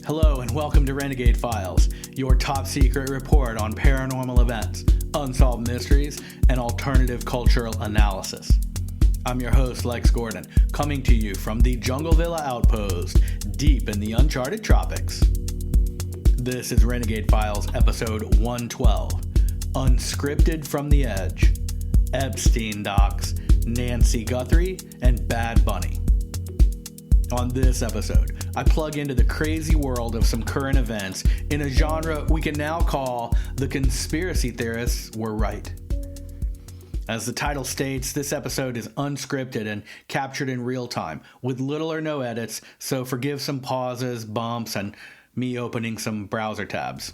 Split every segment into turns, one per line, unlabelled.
Hello and welcome to Renegade Files, your top secret report on paranormal events, unsolved mysteries, and alternative cultural analysis. I'm your host, Lex Gordon, coming to you from the Jungle Villa Outpost, deep in the uncharted tropics. This is Renegade Files episode 112, Unscripted from the Edge, Epstein Docs, Nancy Guthrie, and Bad Bunny. On this episode, I plug into the crazy world of some current events in a genre we can now call the conspiracy theorists were right. As the title states, this episode is unscripted and captured in real time, with little or no edits, so forgive some pauses, bumps, and me opening some browser tabs.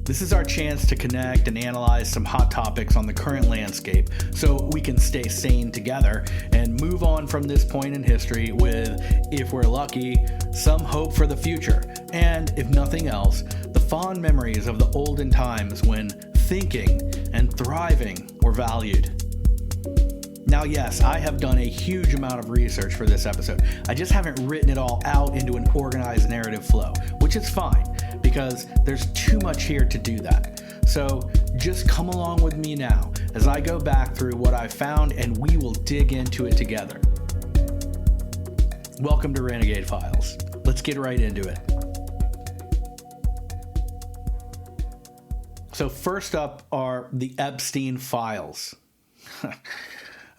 This is our chance to connect and analyze some hot topics on the current landscape so we can stay sane together and move on from this point in history with, if we're lucky, some hope for the future, and, if nothing else, the fond memories of the olden times when thinking and thriving were valued. Now, yes, I have done a huge amount of research for this episode. I just haven't written it all out into an organized narrative flow, which is fine, because there's too much here to do that. So just come along with me now as I go back through what I found and we will dig into it together. Welcome to Renegade Files. Let's get right into it. So first up are the Epstein Files.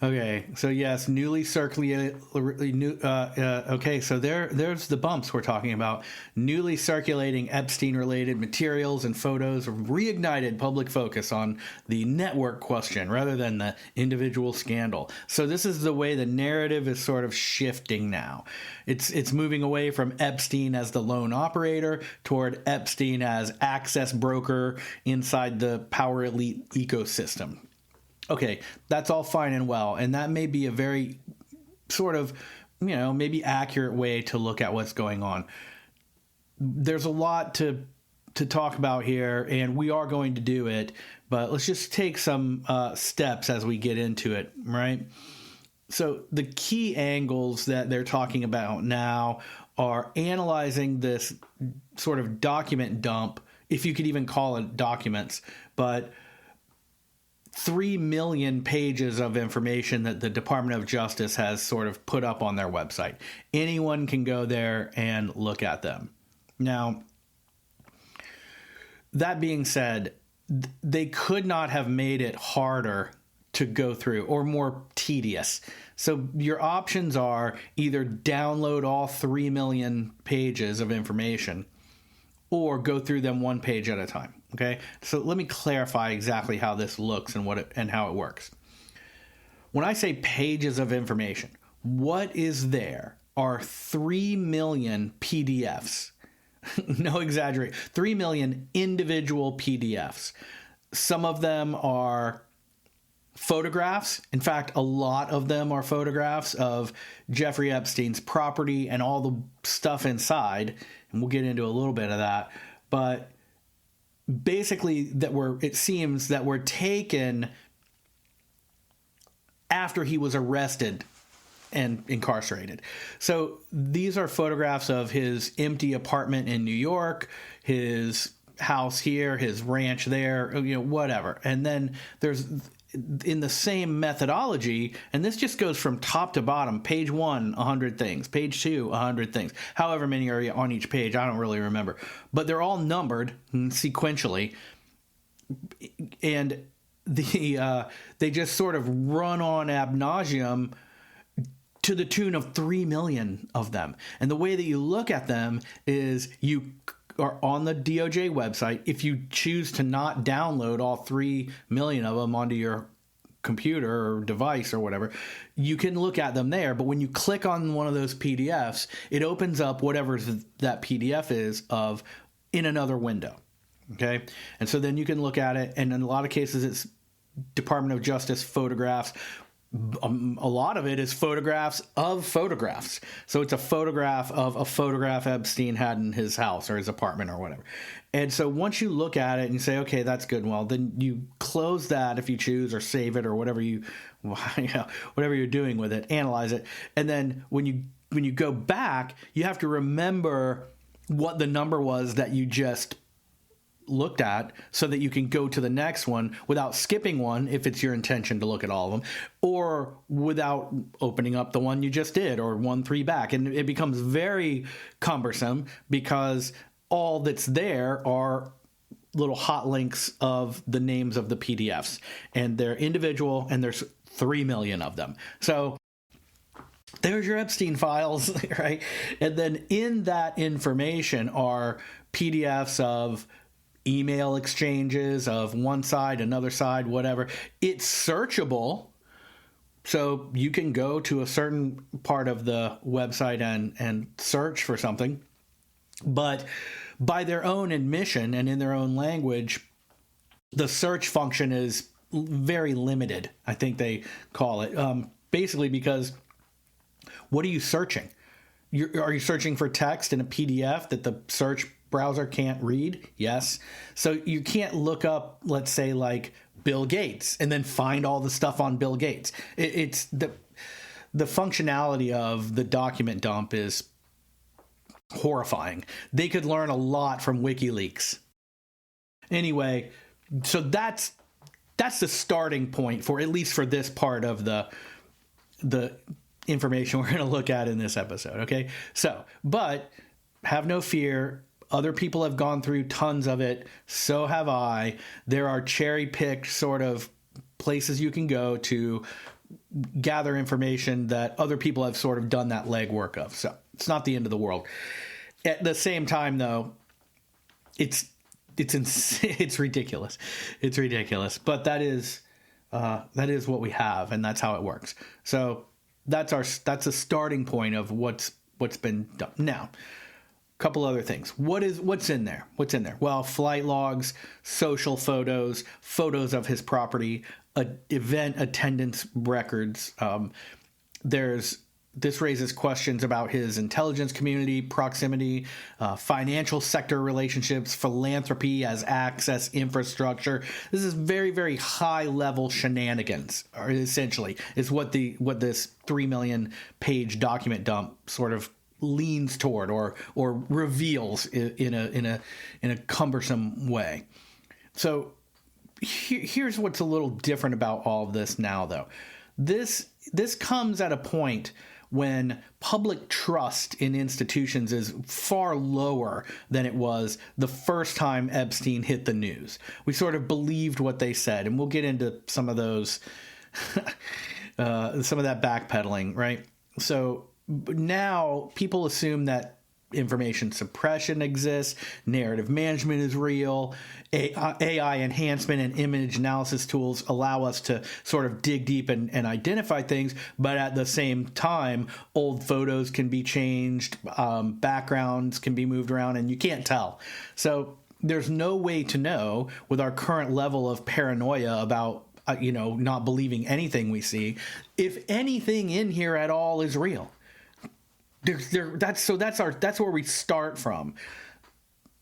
Okay, so yes, newly circulated. Okay, so there's the bumps we're talking about. Newly circulating Epstein-related materials and photos reignited public focus on the network question rather than the individual scandal. So this is the way the narrative is sort of shifting now. It's moving away from Epstein as the lone operator toward Epstein as access broker inside the power elite ecosystem. Okay, that's all fine and well, and that may be a very sort of, maybe accurate way to look at what's going on. There's a lot to talk about here, and we are going to do it, but let's just take some steps as we get into it, right? So the key angles that they're talking about now are analyzing this sort of document dump, if you could even call it documents, but 3 million pages of information that the Department of Justice has sort of put up on their website. Anyone can go there and look at them. Now, that being said, they could not have made it harder to go through or more tedious. So your options are either download all 3 million pages of information or go through them one page at a time. Okay, so let me clarify exactly how this looks and how it works. When I say pages of information, what is there are 3 million PDFs. No exaggerate. 3 million individual PDFs. Some of them are photographs. In fact, a lot of them are photographs of Jeffrey Epstein's property and all the stuff inside. And we'll get into a little bit of that. But basically, it seems that were taken after he was arrested and incarcerated. So these are photographs of his empty apartment in New York, his house here, his ranch there, whatever. And then there's, in the same methodology, and this just goes from top to bottom, page 1, 100 things, page 2, 100 things, however many are on each page, I don't really remember, but they're all numbered sequentially, and they just sort of run on ad nauseum to the tune of 3 million of them. And the way that you look at them is you are on the DOJ website. If you choose to not download all 3 million of them onto your computer or device or whatever, you can look at them there. But when you click on one of those PDFs, it opens up whatever that PDF is in another window. Okay. And so then you can look at it. And in a lot of cases, it's Department of Justice photographs. A lot of it is photographs of photographs. So it's a photograph of a photograph Epstein had in his house or his apartment or whatever. And so once you look at it and you say, okay, that's good. Well, then you close that if you choose, or save it, or whatever you're doing with it, analyze it. And then when you when you go back, you have to remember what the number was that you just looked at so that you can go to the next one without skipping one if it's your intention to look at all of them, or without opening up the one you just did or 1-3 back. And it becomes very cumbersome because all that's there are little hot links of the names of the PDFs, and they're individual, and there's 3 million of them. So there's your Epstein files, right? And then in that information are PDFs of email exchanges of one side, another side, whatever. It's searchable. So you can go to a certain part of the website and search for something. But by their own admission and in their own language, the search function is very limited, I think they call it. Basically because what are you searching? Are you searching for text in a PDF that the search browser can't read? Yes. So you can't look up, let's say, like Bill Gates and then find all the stuff on Bill Gates. It's the functionality of the document dump is horrifying. They could learn a lot from WikiLeaks. Anyway, so that's the starting point for, at least for this part of the information we're going to look at in this episode. Okay. So, but have no fear. Other people have gone through tons of it. So have I. There are cherry-picked sort of places you can go to gather information that other people have sort of done that legwork of. So it's not the end of the world. At the same time, though, it's ridiculous. It's ridiculous. But that is what we have, and that's how it works. So that's a starting point of what's been done. Now, couple other things. What's in there? Well, flight logs, social photos, photos of his property, event attendance records. This raises questions about his intelligence community, proximity, financial sector relationships, philanthropy as access infrastructure. This is very, very high level shenanigans, or essentially is what this 3 million page document dump sort of leans toward or reveals in a cumbersome way. So here's what's a little different about all of this now, though. This comes at a point when public trust in institutions is far lower than it was the first time Epstein hit the news. We sort of believed what they said, and we'll get into some of those, some of that backpedaling, right? So now people assume that information suppression exists, narrative management is real, AI enhancement and image analysis tools allow us to sort of dig deep and identify things, but at the same time, old photos can be changed, backgrounds can be moved around, and you can't tell. So there's no way to know with our current level of paranoia about not believing anything we see, if anything in here at all is real. That's where we start from.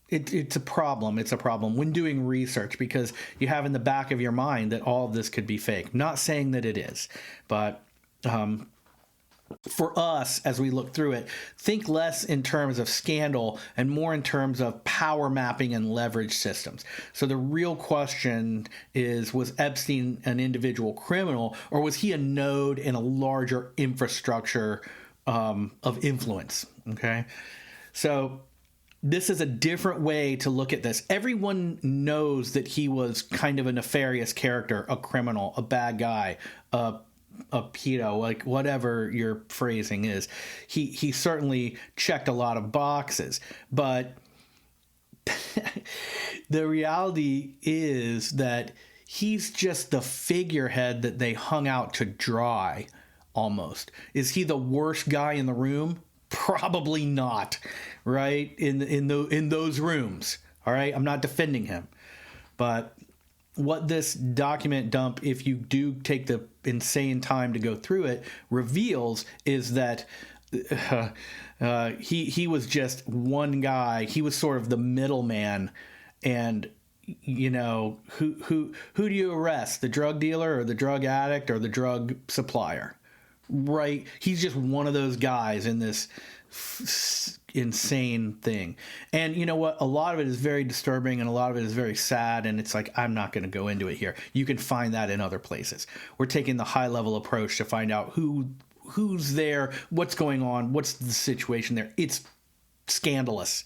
It's a problem. It's a problem when doing research, because you have in the back of your mind that all of this could be fake. Not saying that it is, but for us, as we look through it, think less in terms of scandal and more in terms of power mapping and leverage systems. So the real question is, was Epstein an individual criminal, or was he a node in a larger infrastructure of influence? Okay. So this is a different way to look at this. Everyone knows that he was kind of a nefarious character, a criminal, a bad guy, a pedo, like whatever your phrasing is. He certainly checked a lot of boxes, but the reality is that he's just the figurehead that they hung out to dry. Almost. Is he the worst guy in the room? Probably not, right? In those rooms, all right? I'm not defending him. But what this document dump, if you do take the insane time to go through it, reveals is that he was just one guy. He was sort of the middleman, and who do you arrest? The drug dealer or the drug addict or the drug supplier? right. He's just one of those guys in this insane thing. And you know what? A lot of it is very disturbing and a lot of it is very sad. And it's like, I'm not going to go into it here. You can find that in other places. We're taking the high level approach to find out who's there, what's going on, what's the situation there. It's scandalous,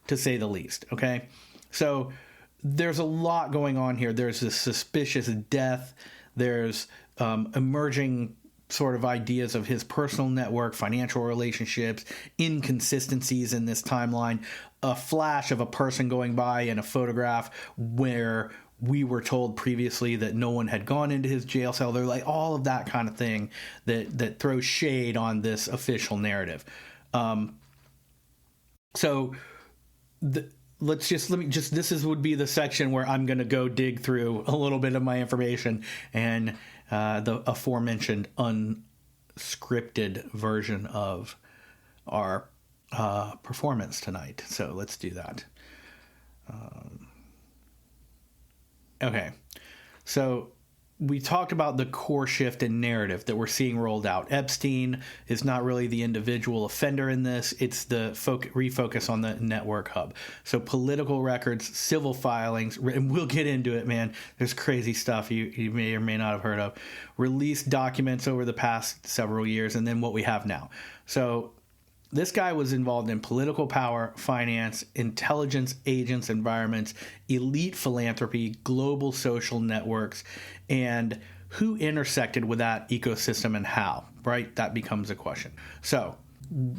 to say the least. Okay. So there's a lot going on here. There's this suspicious death. There's emerging sort of ideas of his personal network, financial relationships, inconsistencies in this timeline, a flash of a person going by in a photograph where we were told previously that no one had gone into his jail cell. They're like all of that kind of thing that throws shade on this official narrative. This would be the section where I'm going to go dig through a little bit of my information and the aforementioned unscripted version of our performance tonight. So let's do that. Okay. So we talked about the core shift in narrative that we're seeing rolled out. Epstein is not really the individual offender in this. It's the refocus on the network hub. So political records, civil filings, and we'll get into it, man. There's crazy stuff you may or may not have heard of. Released documents over the past several years, and then what we have now. So this guy was involved in political power, finance, intelligence agents, environments, elite philanthropy, global social networks, and who intersected with that ecosystem and how, right? That becomes a question. So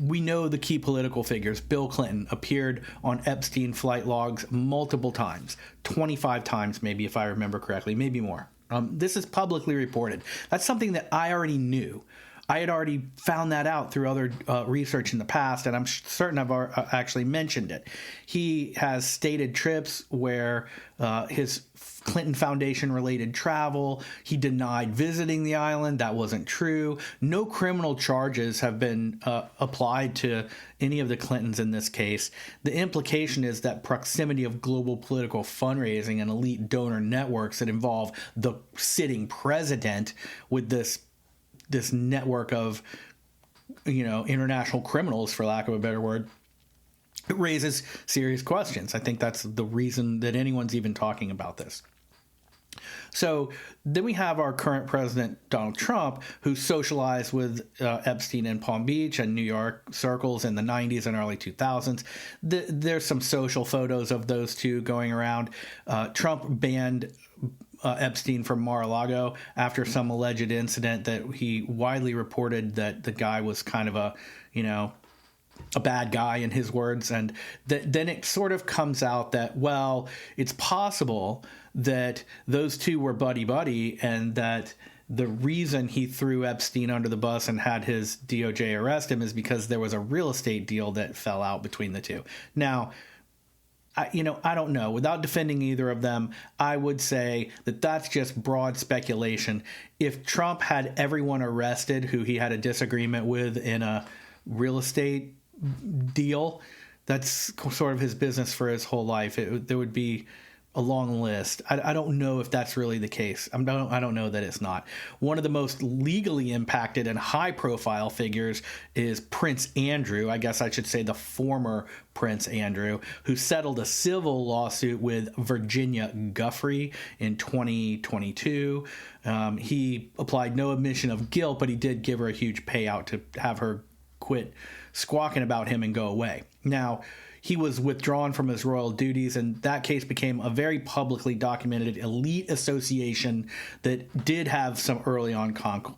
we know the key political figures. Bill Clinton appeared on Epstein flight logs multiple times, 25 times maybe, if I remember correctly, maybe more. This is publicly reported. That's something that I already knew. I had already found that out through other research in the past, and I'm certain I've actually mentioned it. He has stated trips where his Clinton Foundation-related travel, he denied visiting the island. That wasn't true. No criminal charges have been applied to any of the Clintons in this case. The implication is that proximity of global political fundraising and elite donor networks that involve the sitting president with this network of, international criminals, for lack of a better word, it raises serious questions. I think that's the reason that anyone's even talking about this. So then we have our current president, Donald Trump, who socialized with Epstein in Palm Beach and New York circles in the 90s and early 2000s. There's some social photos of those two going around. Trump banned Epstein from Mar-a-Lago after some alleged incident that he widely reported that the guy was kind of a bad guy in his words. And then it sort of comes out that, well, it's possible that those two were buddy-buddy and that the reason he threw Epstein under the bus and had his DOJ arrest him is because there was a real estate deal that fell out between the two. Now, I don't know. Without defending either of them, I would say that that's just broad speculation. If Trump had everyone arrested who he had a disagreement with in a real estate deal, that's sort of his business for his whole life. There would be a long list. I don't know if that's really the case. I don't know that it's not. One of the most legally impacted and high-profile figures is Prince Andrew. I guess I should say the former Prince Andrew, who settled a civil lawsuit with Virginia Guthrie in 2022. He applied no admission of guilt, but he did give her a huge payout to have her quit squawking about him and go away. Now, he was withdrawn from his royal duties, and that case became a very publicly documented elite association that did have some early on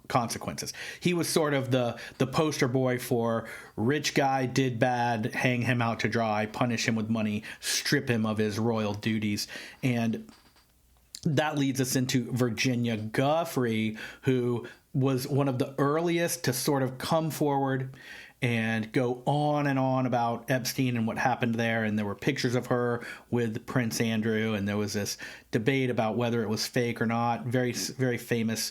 consequences. He was sort of the poster boy for rich guy did bad, hang him out to dry, punish him with money, strip him of his royal duties. And that leads us into Virginia Guthrie, who was one of the earliest to sort of come forward and go on and on about Epstein and what happened there. And there were pictures of her with Prince Andrew, and there was this debate about whether it was fake or not. Very, very famous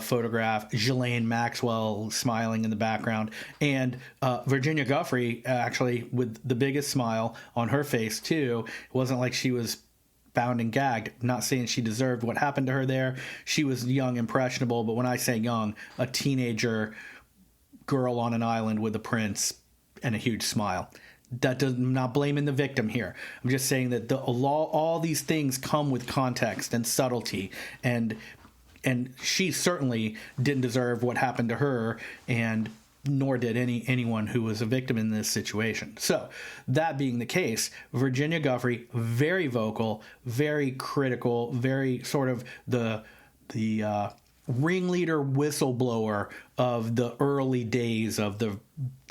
photograph, Ghislaine Maxwell smiling in the background. And Virginia Guthrie, actually, with the biggest smile on her face, too. It wasn't like she was bound and gagged. Not saying she deserved what happened to her there. She was young, impressionable, but when I say young, a teenager girl on an island with a prince and a huge smile. I'm not blaming the victim here. I'm just saying that all these things come with context and subtlety, and she certainly didn't deserve what happened to her, and nor did anyone who was a victim in this situation. So, that being the case, Virginia Guthrie, very vocal, very critical, very sort of the ringleader, whistleblower of the early days of the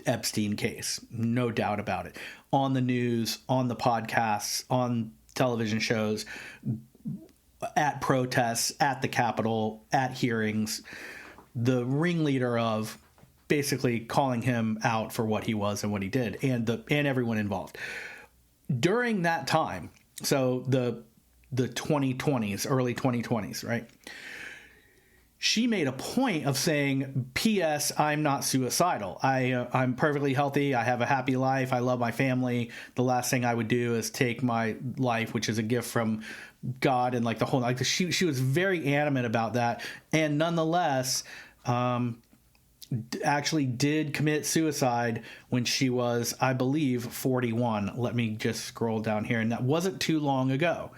Epstein case, no doubt about it. On the news, on the podcasts, on television shows, at protests, at the Capitol, at hearings, the ringleader of basically calling him out for what he was and what he did, and everyone involved. During that time, so the 2020s, early 2020s, right? She made a point of saying, P.S., I'm not suicidal. I'm perfectly healthy. I have a happy life. I love my family. The last thing I would do is take my life, which is a gift from God, and like the whole, like she was very adamant about that. And nonetheless, actually did commit suicide when she was, I believe, 41. Let me just scroll down here. And that wasn't too long ago.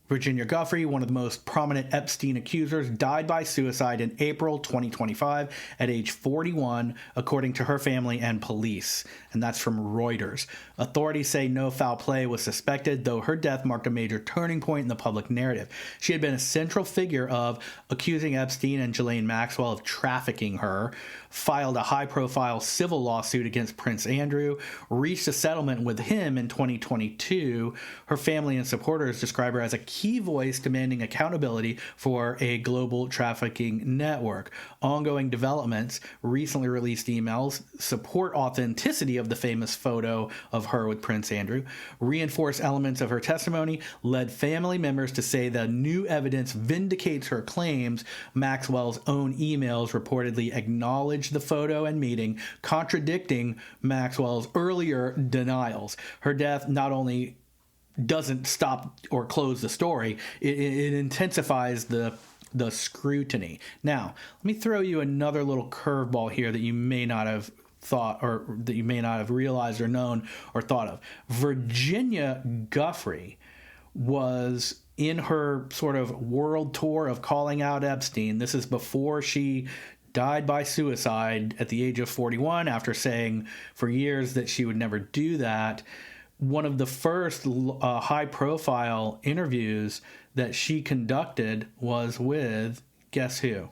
Virginia Guthrie, one of the most prominent Epstein accusers, died by suicide in April 2025 at age 41, according to her family and police. And that's from Reuters. Authorities say no foul play was suspected, though her death marked a major turning point in the public narrative. She had been a central figure of accusing Epstein and Ghislaine Maxwell of trafficking her, filed a high-profile civil lawsuit against Prince Andrew, reached a settlement with him in 2022. Her family and supporters describe her as a key voice demanding accountability for a global trafficking network. Ongoing developments, recently released emails, support authenticity of the famous photo of her with Prince Andrew, reinforce elements of her testimony, led family members to say the new evidence vindicates her claims. Maxwell's own emails reportedly acknowledged the photo and meeting, contradicting Maxwell's earlier denials. Her death not only doesn't stop or close the story, it intensifies the scrutiny. Now, let me throw you another little curveball here that you may not have thought, or that you may not have realized or known or thought of. Virginia Guthrie was in her sort of world tour of calling out Epstein. This is before she died by suicide at the age of 41, after saying for years that she would never do that. One of the first high-profile interviews that she conducted was with, guess who?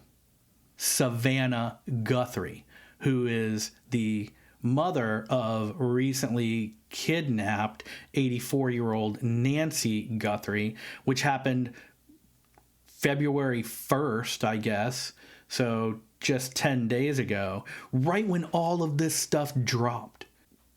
Savannah Guthrie, who is the mother of recently kidnapped 84-year-old Nancy Guthrie, which happened February 1st, I guess, so just 10 days ago, right when all of this stuff dropped.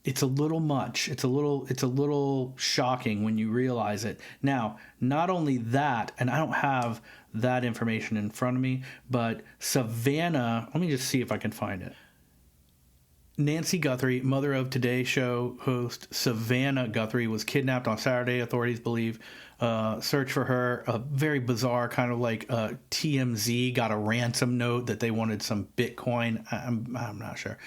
It's a little much. It's a little shocking when you realize it. Now, not only that, and I don't have that information in front of me, but Savannah, let me just see if I can find it. Nancy Guthrie, mother of Today Show host Savannah Guthrie, was kidnapped on Saturday, authorities believe. Search for her, a very bizarre kind of like TMZ got a ransom note that they wanted some Bitcoin. I'm not sure.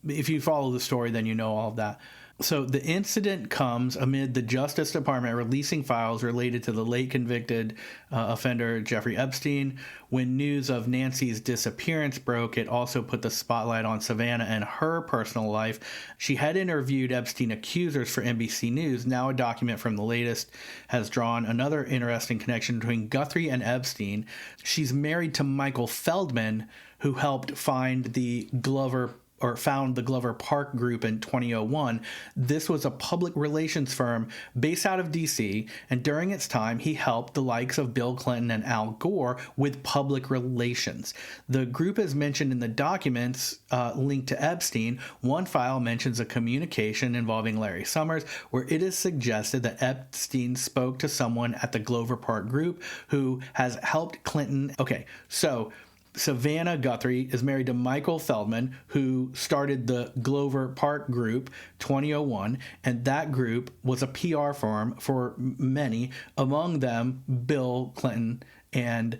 If you follow the story, then you know all of that. So the incident comes amid the Justice Department releasing files related to the late convicted offender Jeffrey Epstein. When news of Nancy's disappearance broke, it also put the spotlight on Savannah and her personal life. She had interviewed Epstein accusers for NBC News. Now a document from the latest has drawn another interesting connection between Guthrie and Epstein. She's married to Michael Feldman, who helped found the Glover Park Group in 2001. This was a public relations firm based out of D.C., and during its time, he helped the likes of Bill Clinton and Al Gore with public relations. The group is mentioned in the documents linked to Epstein. One file mentions a communication involving Larry Summers, where it is suggested that Epstein spoke to someone at the Glover Park Group who has helped Clinton. Okay, so Savannah Guthrie is married to Michael Feldman, who started the Glover Park Group 2001, and that group was a PR firm for many, among them Bill Clinton and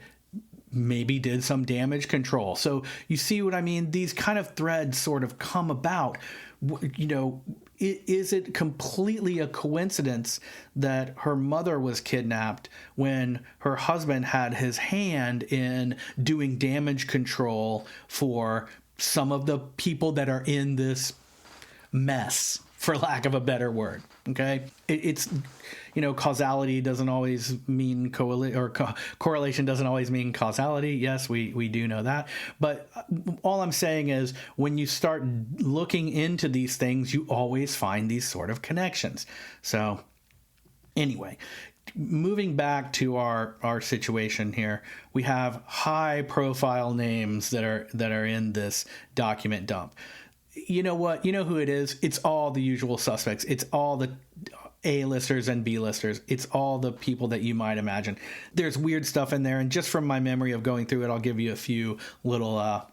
maybe did some damage control. So you see what I mean? These kind of threads sort of come about. You know, is it completely a coincidence that her mother was kidnapped when her husband had his hand in doing damage control for some of the people that are in this mess, for lack of a better word? Okay, it's, you know, causality doesn't always mean correlation doesn't always mean causality. Yes, we do know that. But all I'm saying is, when you start looking into these things, you always find these sort of connections. So anyway, moving back to our situation here, we have high profile names that are in this document dump. You know what? You know who it is? It's all the usual suspects. It's all the A-listers and B-listers. It's all the people that you might imagine. There's weird stuff in there, and just from my memory of going through it, I'll give you a few little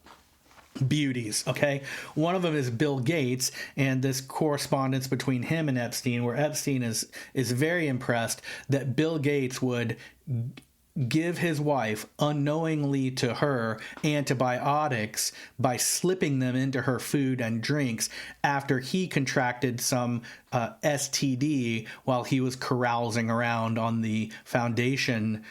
beauties, okay? One of them is Bill Gates, and this correspondence between him and Epstein, where Epstein is very impressed that Bill Gates would give his wife unknowingly to her antibiotics by slipping them into her food and drinks after he contracted some STD while he was carousing around on the foundation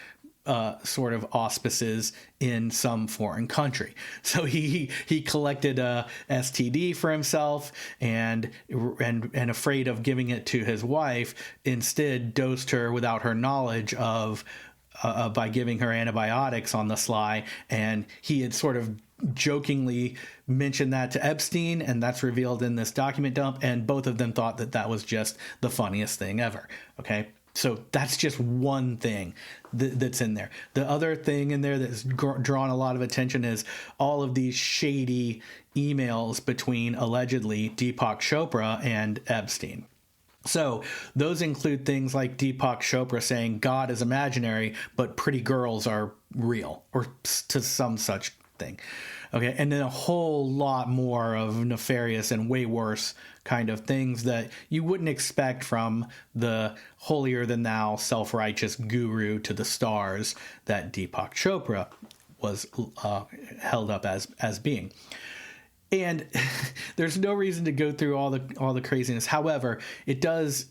sort of auspices in some foreign country. So he collected a STD for himself, and afraid of giving it to his wife, instead dosed her without her knowledge of by giving her antibiotics on the sly. And he had sort of jokingly mentioned that to Epstein, and that's revealed in this document dump, and both of them thought that that was just the funniest thing ever. Okay, so that's just one thing that's in there. The other thing in there that's drawn a lot of attention is all of these shady emails between, allegedly, Deepak Chopra and Epstein. So those include things like Deepak Chopra saying God is imaginary, but pretty girls are real, or to some such thing. Okay, and then a whole lot more of nefarious and way worse kind of things that you wouldn't expect from the holier-than-thou, self-righteous guru to the stars that Deepak Chopra was held up as being. And there's no reason to go through all the craziness. However, it does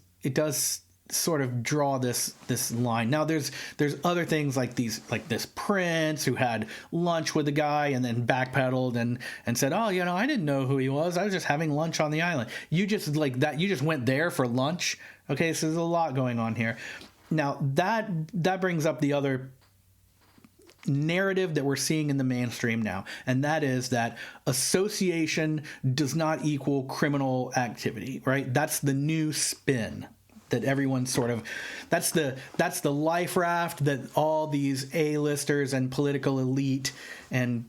sort of draw this line. Now there's other things like this prince who had lunch with the guy and then backpedaled and said, oh, you know, I didn't know who he was. I was just having lunch on the island. You just went there for lunch. Okay, so there's a lot going on here. Now that brings up the other narrative that we're seeing in the mainstream now, and that is that association does not equal criminal activity, right? That's the new spin that everyone sort of, that's the life raft that all these A-listers and political elite and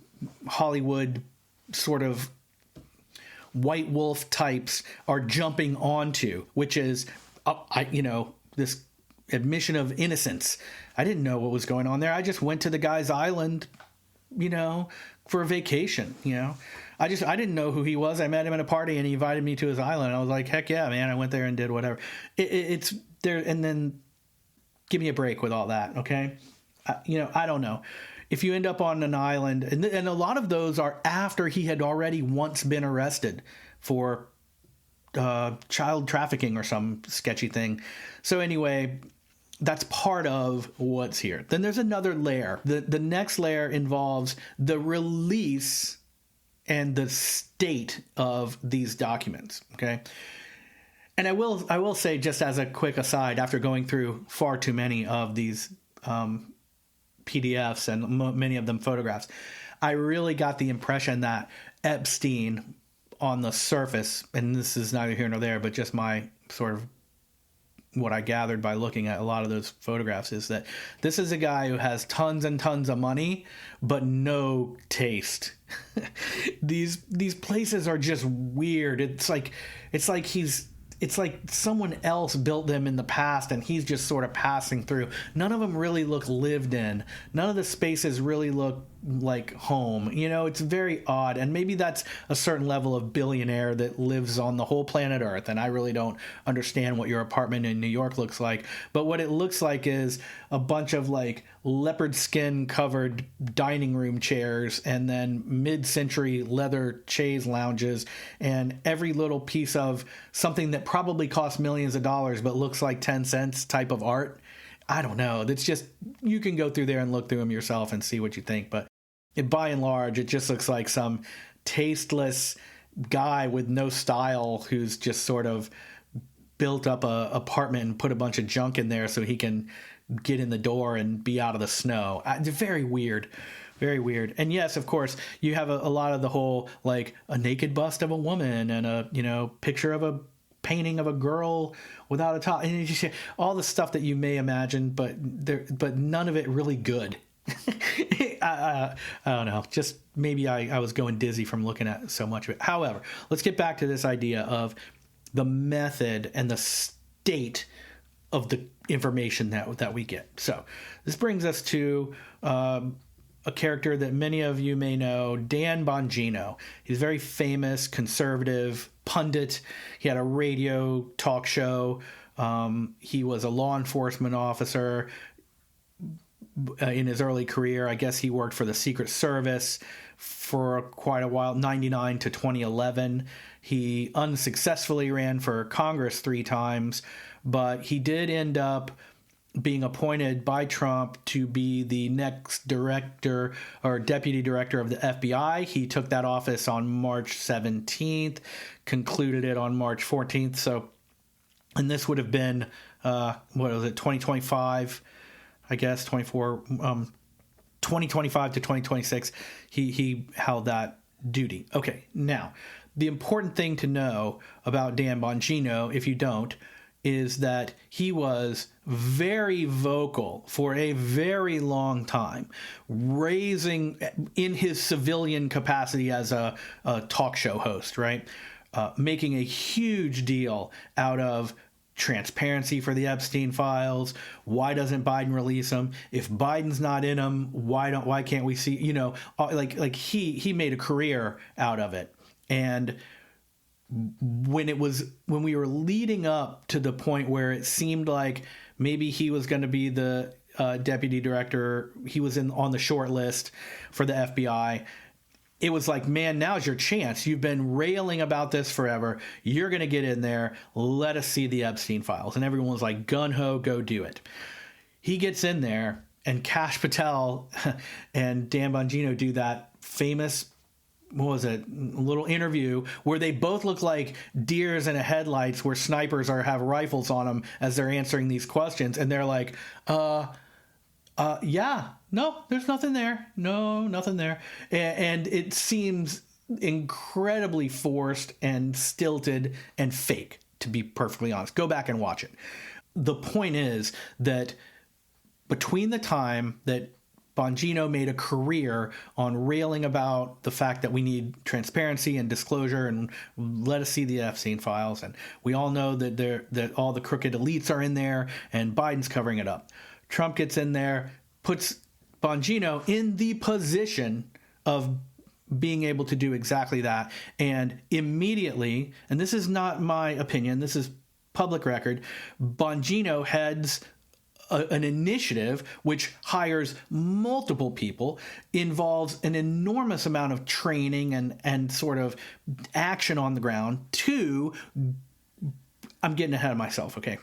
Hollywood sort of white wolf types are jumping onto, which is this admission of innocence. I didn't know what was going on there. I just went to the guy's island, for a vacation, I didn't know who he was. I met him at a party and he invited me to his island. I was like, heck yeah, man. I went there and did whatever. It's there. And then give me a break with all that. Okay. I don't know if you end up on an island, and a lot of those are after he had already once been arrested for child trafficking or some sketchy thing. So anyway, that's part of what's here. Then there's another layer. The next layer involves the release and the state of these documents. Okay. And I will say, just as a quick aside, after going through far too many of these PDFs and many of them photographs, I really got the impression that Epstein, on the surface, and this is neither here nor there, but just my sort of what I gathered by looking at a lot of those photographs, is that this is a guy who has tons and tons of money, but no taste. These places are just weird. It's like someone else built them in the past and he's just sort of passing through. None of them really look lived in. None of the spaces really look like home. It's very odd, and maybe that's a certain level of billionaire that lives on the whole planet Earth, and I really don't understand what your apartment in New York looks like. But what it looks like is a bunch of like leopard skin covered dining room chairs, and then mid-century leather chaise lounges, and every little piece of something that probably costs millions of dollars but looks like 10 cents type of art. I don't know. That's just, you can go through there and look through them yourself and see what you think. But by and large, it just looks like some tasteless guy with no style who's just sort of built up a apartment and put a bunch of junk in there so he can get in the door and be out of the snow. Very weird. Very weird. And yes, of course, you have a lot of the whole, like, a naked bust of a woman and a, picture of a painting of a girl without a top, and you just, all the stuff that you may imagine, but none of it really good. I don't know. Just maybe I was going dizzy from looking at so much of it. However, let's get back to this idea of the method and the state of the information that we get. So this brings us to a character that many of you may know, Dan Bongino. He's a very famous conservative pundit. He had a radio talk show. He was a law enforcement officer in his early career. I guess he worked for the Secret Service for quite a while, 99 to 2011. He unsuccessfully ran for Congress 3 times, but he did end up being appointed by Trump to be the next director or deputy director of the FBI. He took that office on March 17th, concluded it on March 14th. So, and this would have been, 2025, I guess, 2025 to 2026, he held that duty. Okay, now, the important thing to know about Dan Bongino, if you don't, is that he was very vocal for a very long time, raising in his civilian capacity as a talk show host, right? Making a huge deal out of transparency for the Epstein Files. Why doesn't Biden release them? If Biden's not in them, why can't we see? He made a career out of it. And when we were leading up to the point where it seemed like maybe he was going to be the deputy director, he was on the short list for the FBI. It was like, man, now's your chance. You've been railing about this forever. You're going to get in there. Let us see the Epstein Files. And everyone was like, gun-ho, go do it. He gets in there, and Kash Patel and Dan Bongino do that famous, little interview where they both look like deers in a headlights where snipers have rifles on them as they're answering these questions. And they're like, yeah, no, there's nothing there. No, nothing there. And it seems incredibly forced and stilted and fake, to be perfectly honest. Go back and watch it. The point is that between the time that Bongino made a career on railing about the fact that we need transparency and disclosure and let us see the Epstein Files, and we all know that all the crooked elites are in there and Biden's covering it up. Trump gets in there, puts Bongino in the position of being able to do exactly that, and immediately, and this is not my opinion, this is public record, Bongino heads an initiative which hires multiple people, involves an enormous amount of training and sort of action on the ground I'm getting ahead of myself, okay?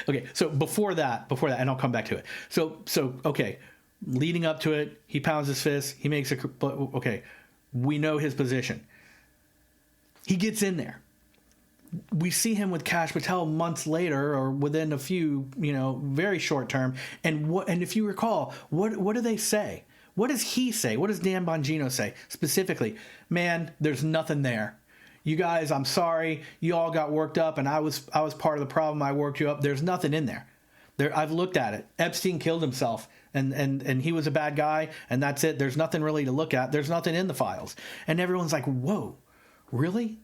Okay, so before that, and I'll come back to it. So okay, leading up to it, he pounds his fist, he makes okay, we know his position. He gets in there. We see him with Kash Patel months later, or within a few, very short term. And if you recall, what do they say? What does he say? What does Dan Bongino say specifically? Man, there's nothing there. You guys, I'm sorry. You all got worked up, and I was part of the problem. I worked you up. There's nothing in there. I've looked at it. Epstein killed himself, and he was a bad guy, and that's it. There's nothing really to look at. There's nothing in the files. And everyone's like, whoa, really?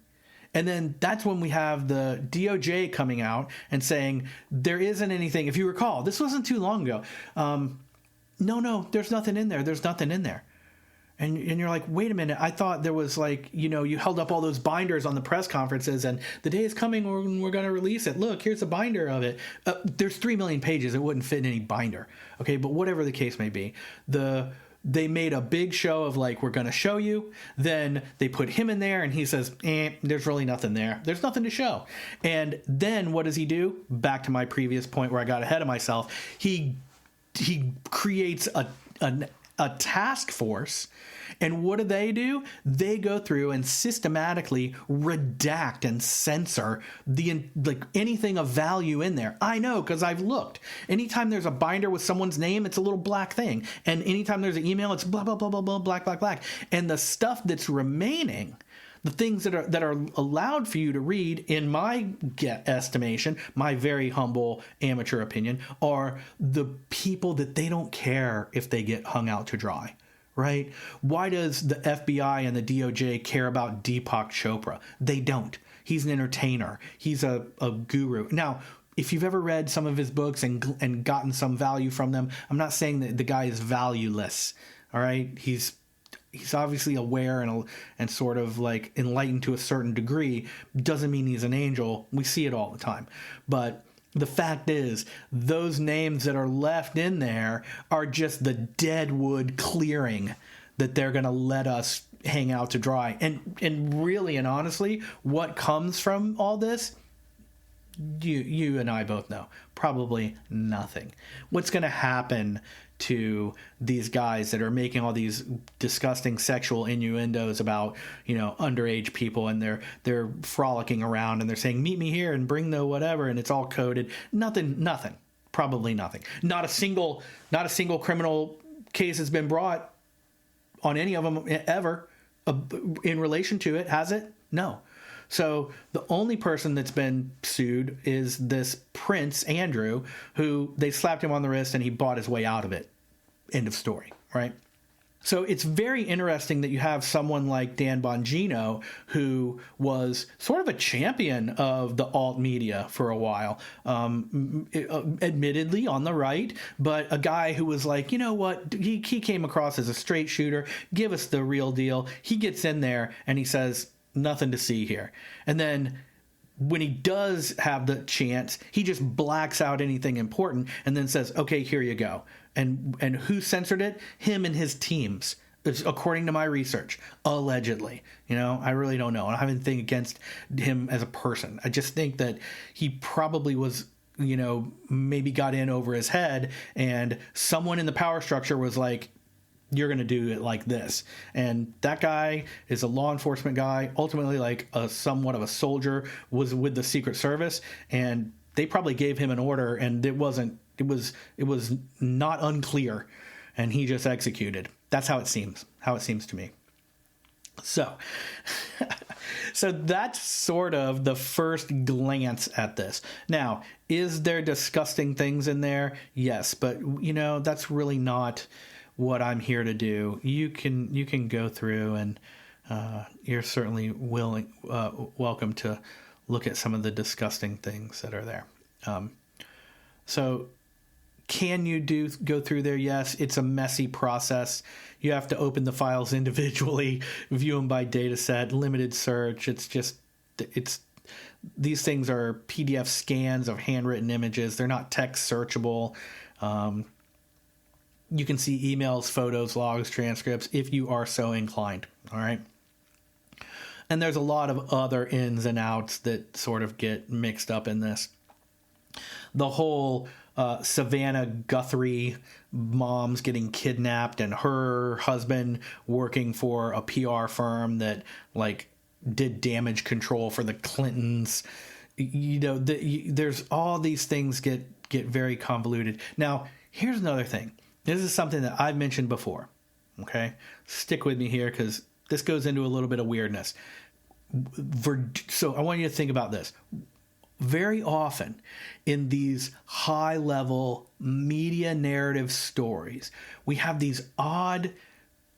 And then that's when we have the DOJ coming out and saying there isn't anything. If you recall, this wasn't too long ago. no, there's nothing in there. There's nothing in there. And you're like, wait a minute, I thought there was like, you held up all those binders on the press conferences and the day is coming when we're going to release it. Look, here's a binder of it. There's 3 million pages. It wouldn't fit in any binder. Okay, but whatever the case may be, they made a big show of like, we're going to show you. Then they put him in there and he says, there's really nothing there. There's nothing to show. And then what does he do? Back to my previous point where I got ahead of myself. He creates a task force, and what do? They go through and systematically redact and censor anything of value in there. I know, because I've looked. Anytime there's a binder with someone's name, it's a little black thing, and anytime there's an email, it's blah blah blah blah blah black. And the stuff that's remaining, the things that are allowed for you to read, in my estimation, my very humble amateur opinion, are the people that they don't care if they get hung out to dry, right? Why does the FBI and the DOJ care about Deepak Chopra? They don't. He's an entertainer. He's a guru. Now, if you've ever read some of his books and gotten some value from them, I'm not saying that the guy is valueless, all right? He's obviously aware and sort of like enlightened to a certain degree. Doesn't mean he's an angel. We see it all the time. But the fact is, those names that are left in there are just the dead wood clearing that they're going to let us hang out to dry. And really and honestly, what comes from all this, you and I both know, probably nothing. What's going to happen to these guys that are making all these disgusting sexual innuendos about, underage people, and they're frolicking around and they're saying, meet me here and bring the whatever, and it's all coded. Nothing, probably nothing. Not a single criminal case has been brought on any of them ever in relation to it, has it? No. So the only person that's been sued is this Prince Andrew, who they slapped him on the wrist and he bought his way out of it. End of story, right? So it's very interesting that you have someone like Dan Bongino, who was sort of a champion of the alt media for a while, admittedly on the right, but a guy who was like, you know what, he came across as a straight shooter, give us the real deal. He gets in there and he says, nothing to see here. And then when he does have the chance, he just blacks out anything important and then says, okay, here you go. And who censored it? Him and his teams, according to my research, allegedly. I really don't know. I don't have anything against him as a person. I just think that he probably was, maybe got in over his head, and someone in the power structure was like, you're going to do it like this. And that guy is a law enforcement guy, ultimately like somewhat of a soldier, was with the Secret Service, and they probably gave him an order, and it was not unclear, and he just executed. That's how it seems to me. So that's sort of the first glance at this. Now, is there disgusting things in there? Yes, but that's really not what I'm here to do. You can go through, and you're certainly welcome to look at some of the disgusting things that are there. So can you go through there? Yes, it's a messy process. You have to open the files individually, view them by data set, limited search. These things are PDF scans of handwritten images. They're not text searchable. You can see emails, photos, logs, transcripts, if you are so inclined. All right. And there's a lot of other ins and outs that sort of get mixed up in this. The whole Savannah Guthrie mom's getting kidnapped, and her husband working for a PR firm that did damage control for the Clintons. There's all these things get very convoluted. Now, here's another thing. This is something that I've mentioned before, okay? Stick with me here because this goes into a little bit of weirdness. So I want you to think about this. Very often in these high-level media narrative stories, we have these odd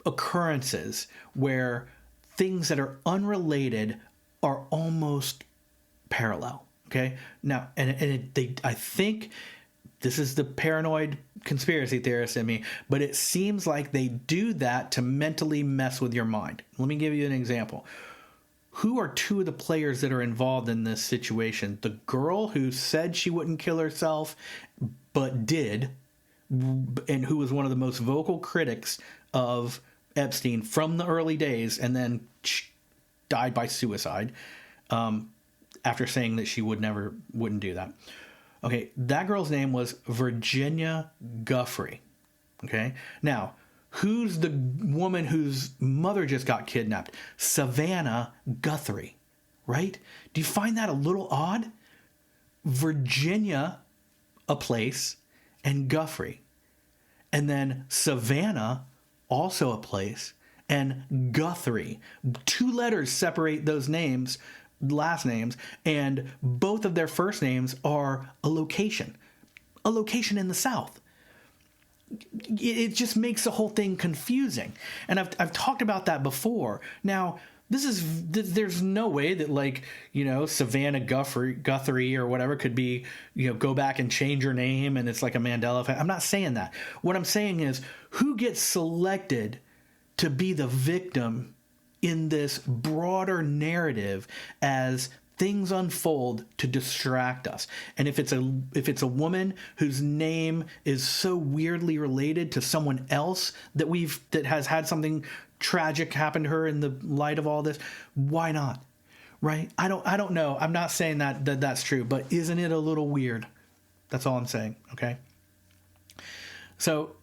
occurrences where things that are unrelated are almost parallel, okay? Now, I think this is the paranoid conspiracy theorist in me, but it seems like they do that to mentally mess with your mind. Let me give you an example. Who are two of the players that are involved in this situation? The girl who said she wouldn't kill herself, but did, and who was one of the most vocal critics of Epstein from the early days, and then died by suicide after saying that she wouldn't do that. Okay, that girl's name was Virginia Guthrie. Okay, now, who's the woman whose mother just got kidnapped? Savannah Guthrie, right? Do you find that a little odd? Virginia, a place, and Guthrie. And then Savannah, also a place, and Guthrie. 2 letters separate those names, last names, and both of their first names are a location in the South. It just makes the whole thing confusing. And I've talked about that before. Now, there's no way that, like, you know, Savannah Guthrie or whatever could be, you know, go back and change her name and it's like a Mandela effect. I'm not saying that. What I'm saying is, who gets selected to be the victim in this broader narrative as things unfold to distract us? And if it's a woman whose name is so weirdly related to someone else that has had something tragic happen to her in the light of all this, why not? Right? I don't know. I'm not saying that's true, but isn't it a little weird? That's all I'm saying. Okay. So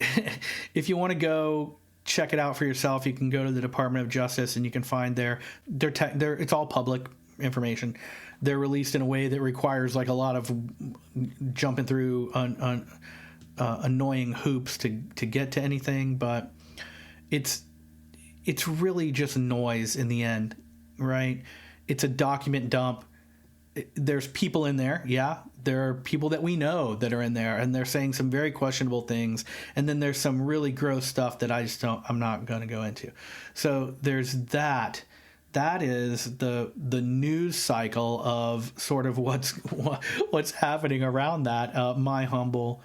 if you want to go check it out for yourself, you can go to the Department of Justice and you can find it's all public information. They're released in a way that requires like a lot of jumping through annoying hoops to get to anything, but it's really just noise in the end, right? It's a document dump. There's people in there. Yeah, there are people that we know that are in there, and they're saying some very questionable things. And then there's some really gross stuff that I'm not going to go into. So there's that. That is the news cycle of sort of what's happening around that. My humble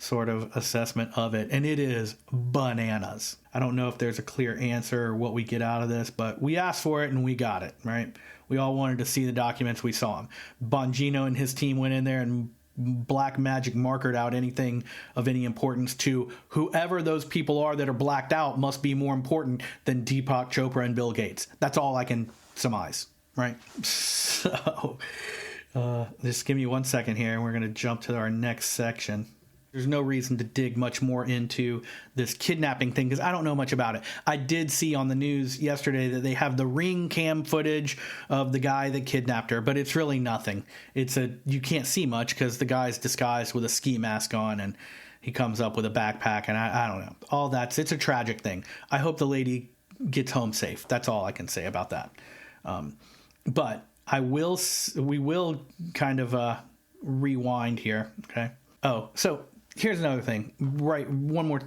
sort of assessment of it, and it is bananas. I don't know if there's a clear answer or what we get out of this, but we asked for it and we got it, right? We all wanted to see the documents. We saw them. Bongino and his team went in there and black magic markered out anything of any importance to whoever those people are that are blacked out must be more important than Deepak Chopra and Bill Gates. That's all I can surmise, right? So just give me 1 second here and we're going to jump to our next section. There's no reason to dig much more into this kidnapping thing because I don't know much about it. I did see on the news yesterday that they have the ring cam footage of the guy that kidnapped her, but it's really nothing. You can't see much because the guy's disguised with a ski mask on and he comes up with a backpack and I don't know. It's a tragic thing. I hope the lady gets home safe. That's all I can say about that. But we will kind of rewind here. Okay. Oh, so here's another thing, right? One more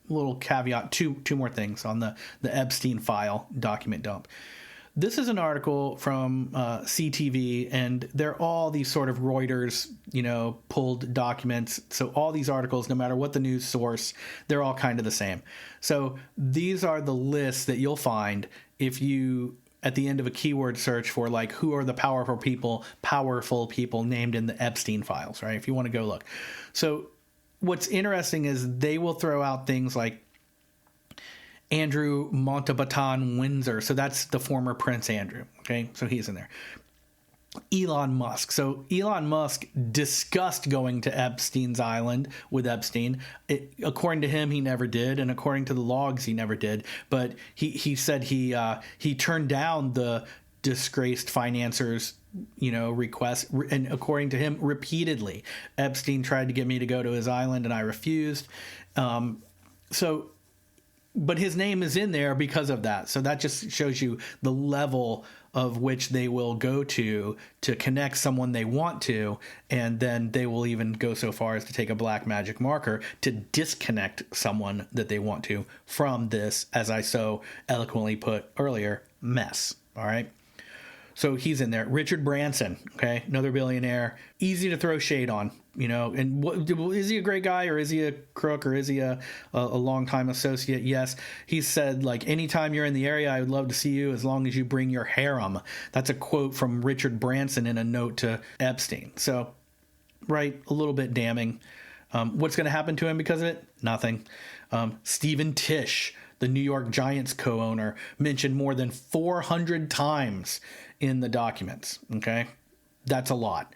little caveat, two more things on the Epstein file document dump. This is an article from CTV, and they're all these sort of Reuters, pulled documents. So all these articles, no matter what the news source, they're all kind of the same. So these are the lists that you'll find if you, at the end of a keyword search for like, who are the powerful people named in the Epstein files, right? If you want to go look. So what's interesting is they will throw out things like Andrew Montbatten Windsor. So that's the former Prince Andrew. Okay. So he's in there. Elon Musk. So Elon Musk discussed going to Epstein's Island with Epstein. According to him, he never did. And according to the logs, he never did. But he said he turned down the disgraced financier's request, and according to him, repeatedly. Epstein tried to get me to go to his island and I refused. But his name is in there because of that. So that just shows you the level of which they will go to connect someone they want to, and then they will even go so far as to take a black magic marker to disconnect someone that they want to from this, as I so eloquently put earlier, mess. All right. So he's in there. Richard Branson, okay, another billionaire, easy to throw shade on, and is he a great guy, or is he a crook, or is he a longtime associate? Yes. He said, like, anytime you're in the area, I would love to see you as long as you bring your harem. That's a quote from Richard Branson in a note to Epstein. So, right, a little bit damning. What's going to happen to him because of it? Nothing. Stephen Tisch, the New York Giants co-owner, mentioned more than 400 times in the documents. Okay, that's a lot.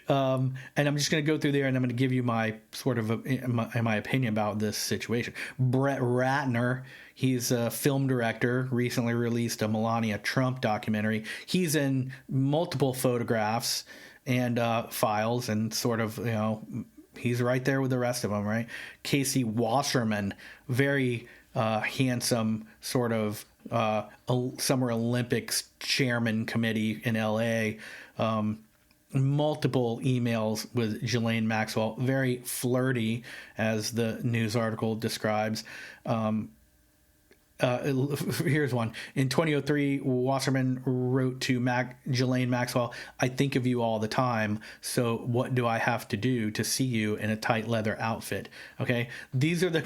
And I'm just going to go through there, and I'm going to give you my sort of my opinion about this situation. Brett Ratner, he's a film director, recently released a Melania Trump documentary. He's in multiple photographs and files, and sort of, he's right there with the rest of them, right? Casey Wasserman, very handsome, sort of Summer Olympics chairman committee in LA. Multiple emails with Ghislaine Maxwell, very flirty, as the news article describes. Here's one. In 2003, Wasserman wrote to Ghislaine Maxwell, "I think of you all the time, so what do I have to do to see you in a tight leather outfit?" Okay, these are the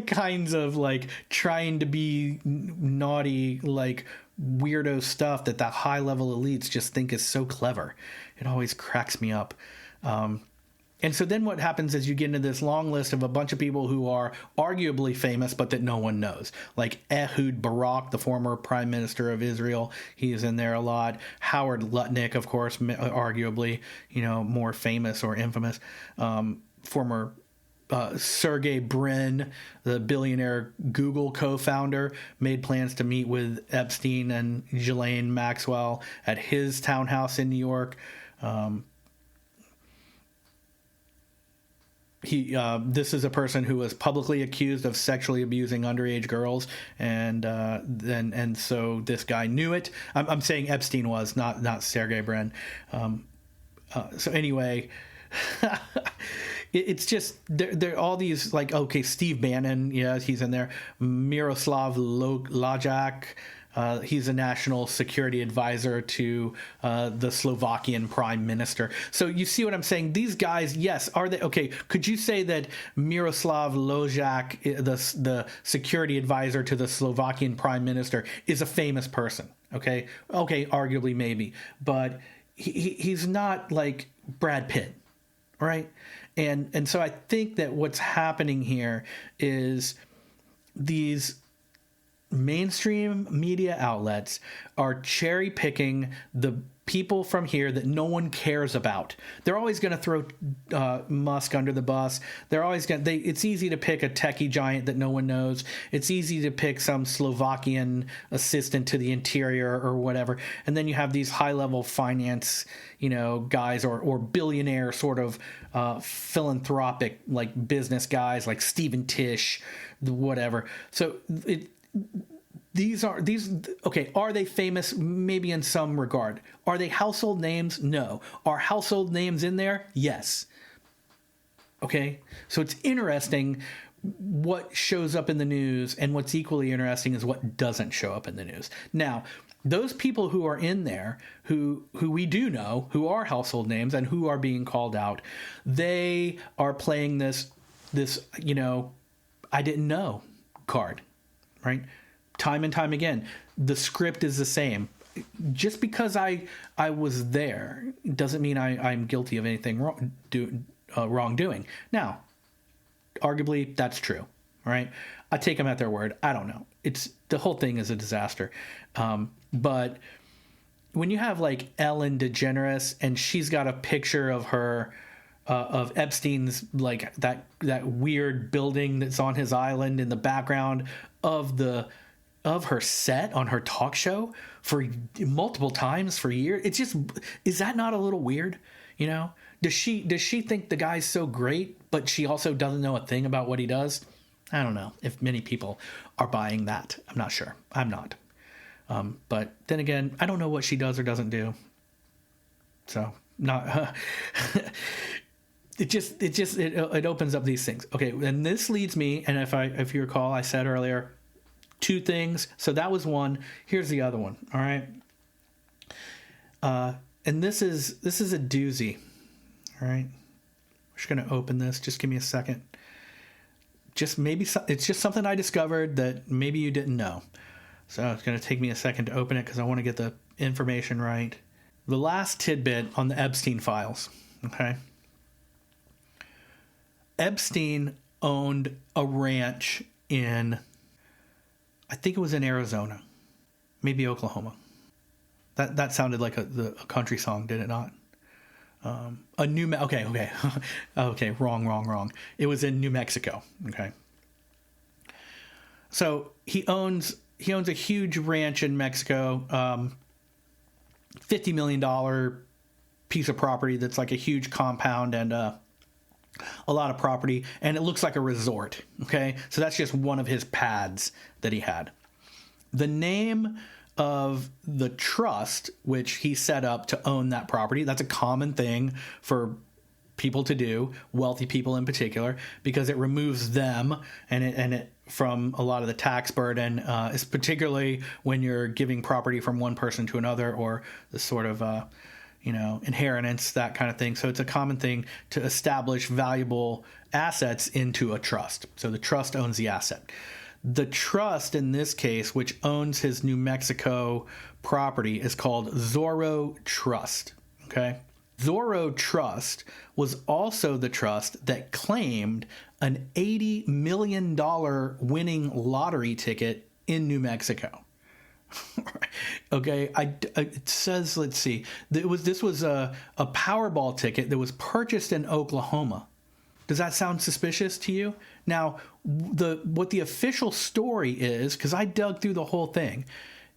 kinds of, like, trying to be naughty, like, weirdo stuff that the high level elites just think is so clever. It always cracks me up. And so then what happens is you get into this long list of a bunch of people who are arguably famous, but that no one knows. Like Ehud Barak, the former prime minister of Israel. He is in there a lot. Howard Lutnick, of course, arguably, more famous or infamous. Former Sergey Brin, the billionaire Google co-founder, made plans to meet with Epstein and Ghislaine Maxwell at his townhouse in New York. This is a person who was publicly accused of sexually abusing underage girls, and so this guy knew it. I'm saying Epstein was, not Sergey Brin. So anyway, it's just there are all these, like, okay, Steve Bannon, yeah, he's in there. Miroslav Lajak. He's a national security advisor to the Slovakian prime minister. So you see what I'm saying? These guys, yes, are they okay? Could you say that Miroslav Lajak, the security advisor to the Slovakian prime minister, is a famous person? Okay, arguably maybe, but he's not like Brad Pitt, right? And so I think that what's happening here is these mainstream media outlets are cherry picking the people from here that no one cares about. They're always going to throw Musk under the bus. They're always going to, it's easy to pick a techie giant that no one knows. It's easy to pick some Slovakian assistant to the interior or whatever. And then you have these high level finance, guys or billionaire sort of philanthropic, like, business guys like Stephen Tisch, whatever. So are they famous? Maybe in some regard. Are they household names? No. Are household names in there? Yes. Okay. So it's interesting what shows up in the news, and what's equally interesting is what doesn't show up in the news. Now, those people who are in there, who we do know, who are household names and who are being called out, they are playing this I didn't know card, right? Time and time again, the script is the same. Just because I was there doesn't mean I'm guilty of anything wrongdoing. Now, arguably, that's true, right? I take them at their word. I don't know. The whole thing is a disaster. But when you have, like, Ellen DeGeneres, and she's got a picture of her of Epstein's, like, that weird building that's on his island in the background of her set on her talk show for multiple times for years. It's just, is that not a little weird? Does she think the guy's so great, but she also doesn't know a thing about what he does? I don't know if many people are buying that. I'm not sure. I'm not. But then again, I don't know what she does or doesn't do. So not. It opens up these things. Okay, and this leads me, and if you recall, I said earlier, two things. So that was one. Here's the other one. All right. And this is a doozy. All right. I'm just going to open this. Just give me a second. It's just something I discovered that maybe you didn't know. So it's going to take me a second to open it because I want to get the information right. The last tidbit on the Epstein Files. Okay. Epstein owned a ranch in, I think it was in Arizona, maybe Oklahoma. That sounded like a country song, did it not? Okay, wrong. It was in New Mexico. Okay. So he owns a huge ranch in Mexico, $50 million piece of property that's like a huge compound and a lot of property, and it looks like a resort. Okay, so that's just one of his pads that he had. The name of the trust which he set up to own that property, that's a common thing for people to do, wealthy people in particular, because it removes them and it from a lot of the tax burden, is particularly when you're giving property from one person to another, or the sort of inheritance, that kind of thing. So it's a common thing to establish valuable assets into a trust. So the trust owns the asset. The trust in this case, which owns his New Mexico property, is called Zorro Trust. Okay. Zorro Trust was also the trust that claimed an $80 million winning lottery ticket in New Mexico. Okay, it says, let's see, this was a Powerball ticket that was purchased in Oklahoma. Does that sound suspicious to you? Now, what the official story is, because I dug through the whole thing,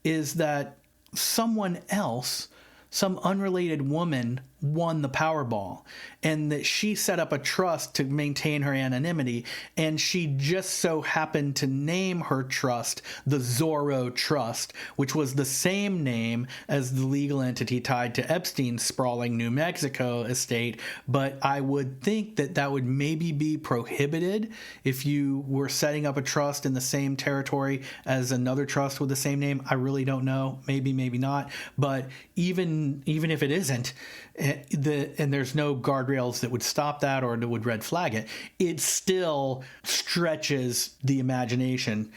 is that someone else, some unrelated woman, won the Powerball, and that she set up a trust to maintain her anonymity, and she just so happened to name her trust the Zorro Trust, which was the same name as the legal entity tied to Epstein's sprawling New Mexico estate. But I would think that would maybe be prohibited if you were setting up a trust in the same territory as another trust with the same name. I really don't know. Maybe not. But even if it isn't, and there's no guardrails that would stop that or that would red flag it, it still stretches the imagination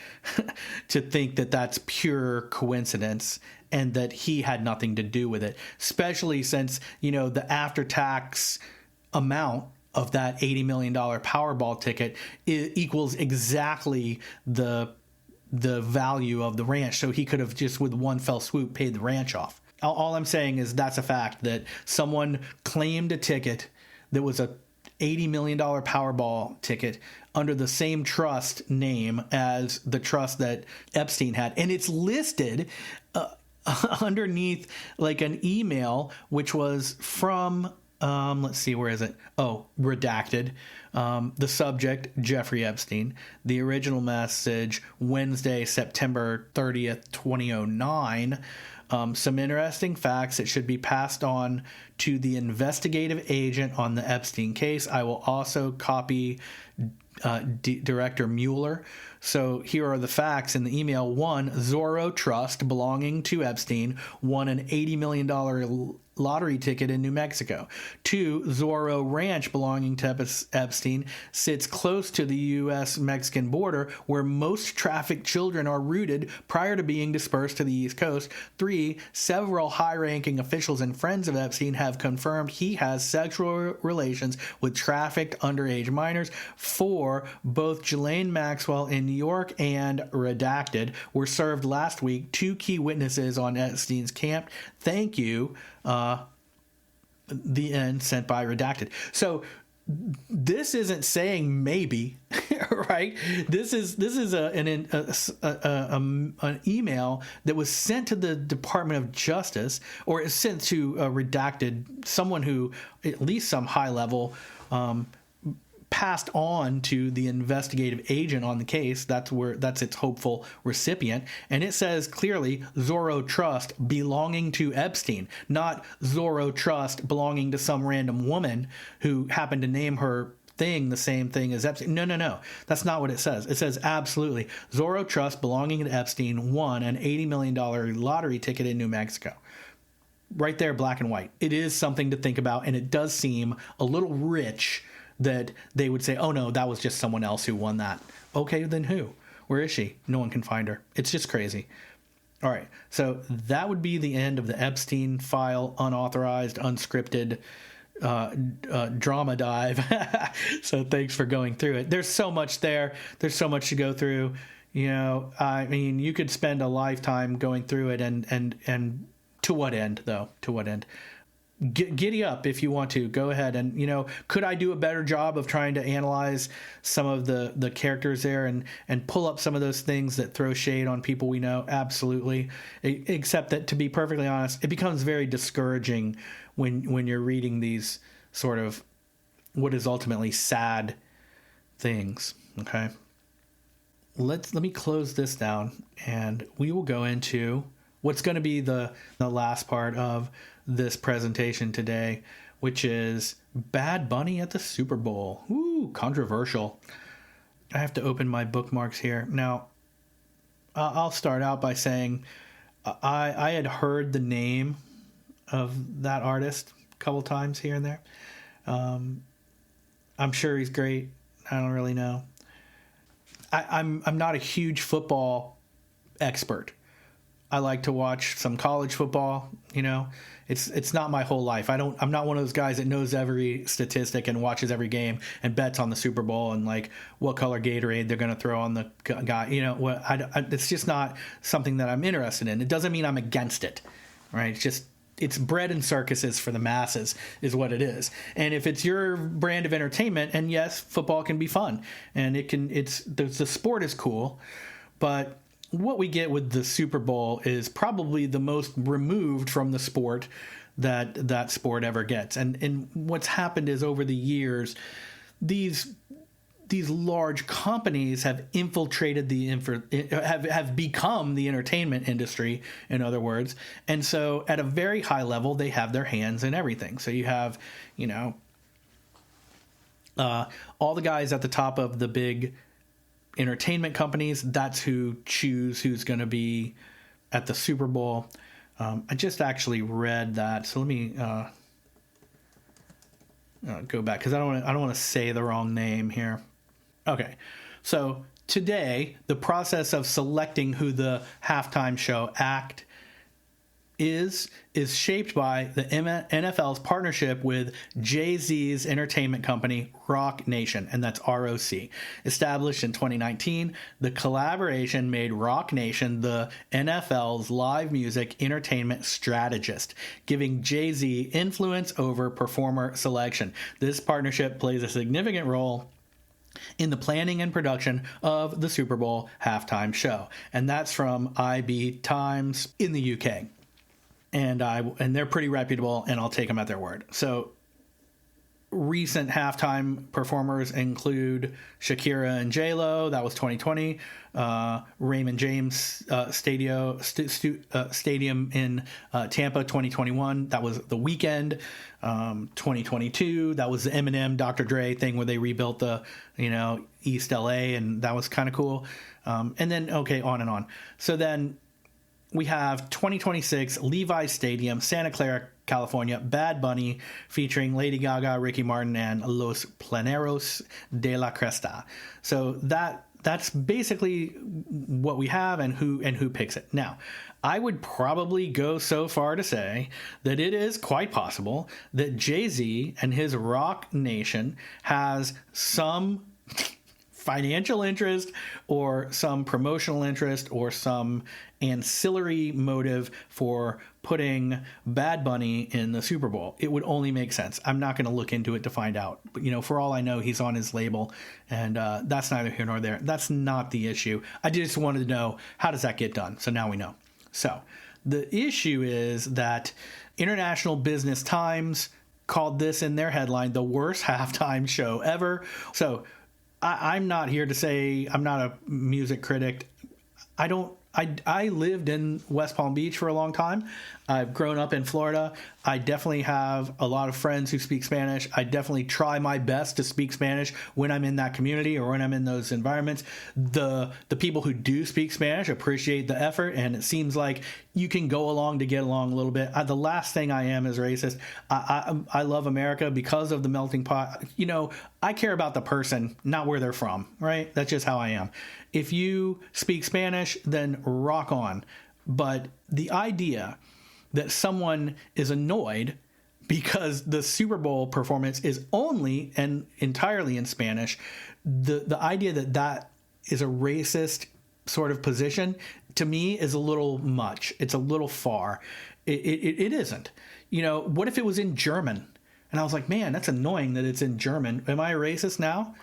to think that that's pure coincidence and that he had nothing to do with it, especially since, the after-tax amount of that $80 million Powerball ticket equals exactly the value of the ranch. So he could have just with one fell swoop paid the ranch off. All I'm saying is that's a fact, that someone claimed a ticket that was a $80 million Powerball ticket under the same trust name as the trust that Epstein had. And it's listed underneath like an email, which was from, let's see, where is it? Oh, redacted. The subject, Jeffrey Epstein. The original message, Wednesday, September 30th, 2009. Some interesting facts that should be passed on to the investigative agent on the Epstein case. I will also copy Director Mueller. So here are the facts in the email. 1, Zorro Trust, belonging to Epstein, won an $80 million lottery ticket in New Mexico. 2, Zorro Ranch, belonging to Epstein, sits close to the U.S.-Mexican border, where most trafficked children are rooted prior to being dispersed to the East Coast. 3, several high-ranking officials and friends of Epstein have confirmed he has sexual relations with trafficked underage minors. 4, both Ghislaine Maxwell in New York and redacted were served last week. 2 key witnesses on Epstein's camp. Thank you. The end, sent by redacted. So this isn't saying maybe, right? This is an email that was sent to the Department of Justice, or is sent to redacted, someone who at least some high level passed on to the investigative agent on the case. That's its hopeful recipient. And it says clearly Zorro Trust belonging to Epstein, not Zorro Trust belonging to some random woman who happened to name her thing the same thing as Epstein. No. That's not what it says. It says absolutely. Zorro Trust belonging to Epstein won an $80 million lottery ticket in New Mexico. Right there, black and white. It is something to think about, and it does seem a little rich that they would say, oh no, that was just someone else who won that. Okay, then who? Where is she? No one can find her. It's just crazy. All right, so that would be the end of the Epstein File unauthorized, unscripted drama dive. So thanks for going through it. There's so much there. There's so much to go through. You know, I mean, you could spend a lifetime going through it, and to what end, though? To what end? Giddy up if you want to. Go ahead. And, you know, could I do a better job of trying to analyze some of the characters there and pull up some of those things that throw shade on people we know? Absolutely. Except that, to be perfectly honest, it becomes very discouraging when you're reading these sort of what is ultimately sad things. Okay. Let me close this down, and we will go into what's going to be the last part of this presentation today, which is Bad Bunny at the Super Bowl. Ooh, controversial. I have to open my bookmarks here. Now, I'll start out by saying I had heard the name of that artist a couple times here and there. I'm sure he's great. I don't really know. I'm not a huge football expert. I like to watch some college football. You know, it's not my whole life. I'm not one of those guys that knows every statistic and watches every game and bets on the Super Bowl and like what color Gatorade they're going to throw on the guy. You know, it's just not something that I'm interested in. It doesn't mean I'm against it, right? It's bread and circuses for the masses is what it is. And if it's your brand of entertainment, and yes, football can be fun, and the sport is cool, but what we get with the Super Bowl is probably the most removed from the sport that sport ever gets. And what's happened is, over the years, these large companies have infiltrated have become the entertainment industry, in other words. And so at a very high level, they have their hands in everything. So you have, you know, all the guys at the top of the big entertainment companies, that's who choose who's going to be at the Super Bowl. I just actually read that, so let me go back, because I don't want to say the wrong name here. Okay, so today the process of selecting who the halftime show act is shaped by the NFL's partnership with Jay-Z's entertainment company, Roc Nation, and that's ROC. Established in 2019, the collaboration made Roc Nation the NFL's live music entertainment strategist, giving Jay-Z influence over performer selection. This partnership plays a significant role in the planning and production of the Super Bowl halftime show. And that's from IB Times in the UK. And they're pretty reputable, and I'll take them at their word. So recent halftime performers include Shakira and J-Lo. That was 2020. Raymond James Stadium in Tampa, 2021. That was The Weeknd. 2022. That was the Eminem, Dr. Dre thing where they rebuilt the, East LA, and that was kind of cool. And then, okay, on and on. So then we have 2026 Levi's Stadium, Santa Clara, California, Bad Bunny featuring Lady Gaga, Ricky Martin, and Los Planeros de la Cresta. So that's basically what we have, and who picks it. Now, I would probably go so far to say that it is quite possible that Jay-Z and his Roc Nation has some financial interest or some promotional interest or some ancillary motive for putting Bad Bunny in the Super Bowl. It would only make sense. I'm not going to look into it to find out. But, for all I know, he's on his label, and that's neither here nor there. That's not the issue. I just wanted to know, how does that get done? So now we know. So the issue is that International Business Times called this in their headline the worst halftime show ever. So I'm not here to say, I'm not a music critic. I don't I lived in West Palm Beach for a long time. I've grown up in Florida. I definitely have a lot of friends who speak Spanish. I definitely try my best to speak Spanish when I'm in that community or when I'm in those environments. The people who do speak Spanish appreciate the effort, and it seems like you can go along to get along a little bit. The last thing I am is racist. I love America because of the melting pot. You know, I care about the person, not where they're from, right? That's just how I am. If you speak Spanish, then rock on. But the idea that someone is annoyed because the Super Bowl performance is only and entirely in Spanish, the idea that is a racist sort of position, to me, is a little much. It's a little far. It isn't. You know, what if it was in German? And I was like, man, that's annoying that it's in German. Am I a racist now?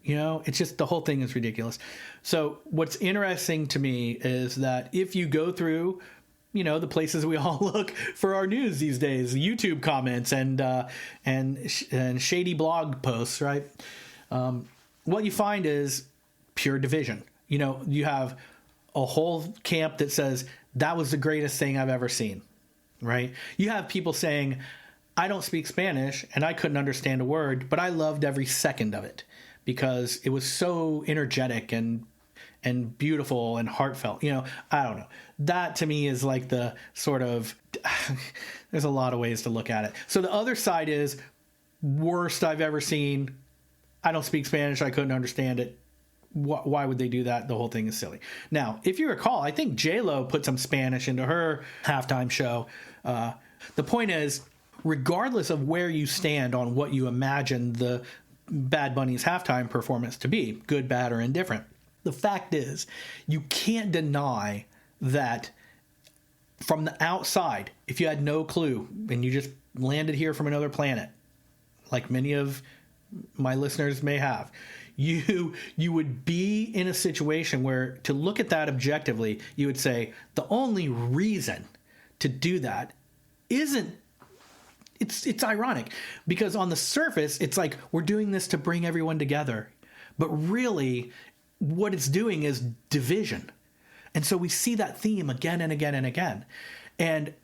You know, it's just, the whole thing is ridiculous. So what's interesting to me is that if you go through, you know, the places we all look for our news these days, YouTube comments and shady blog posts, right? What you find is pure division. You know, you have a whole camp that says that was the greatest thing I've ever seen, right? You have people saying, I don't speak Spanish and I couldn't understand a word, but I loved every second of it because it was so energetic and beautiful and heartfelt. You know, I don't know. That to me is like the sort of, there's a lot of ways to look at it. So the other side is worst I've ever seen. I don't speak Spanish. I couldn't understand it. Why would they do that? The whole thing is silly. Now, if you recall, I think J-Lo put some Spanish into her halftime show. The point is, regardless of where you stand on what you imagine the Bad Bunny's halftime performance to be, good, bad, or indifferent, the fact is, you can't deny that from the outside, if you had no clue and you just landed here from another planet, like many of my listeners may have, you would be in a situation where, to look at that objectively, you would say the only reason to do that isn't, it's ironic, because on the surface it's like we're doing this to bring everyone together, but really what it's doing is division. And so we see that theme again and again and again. And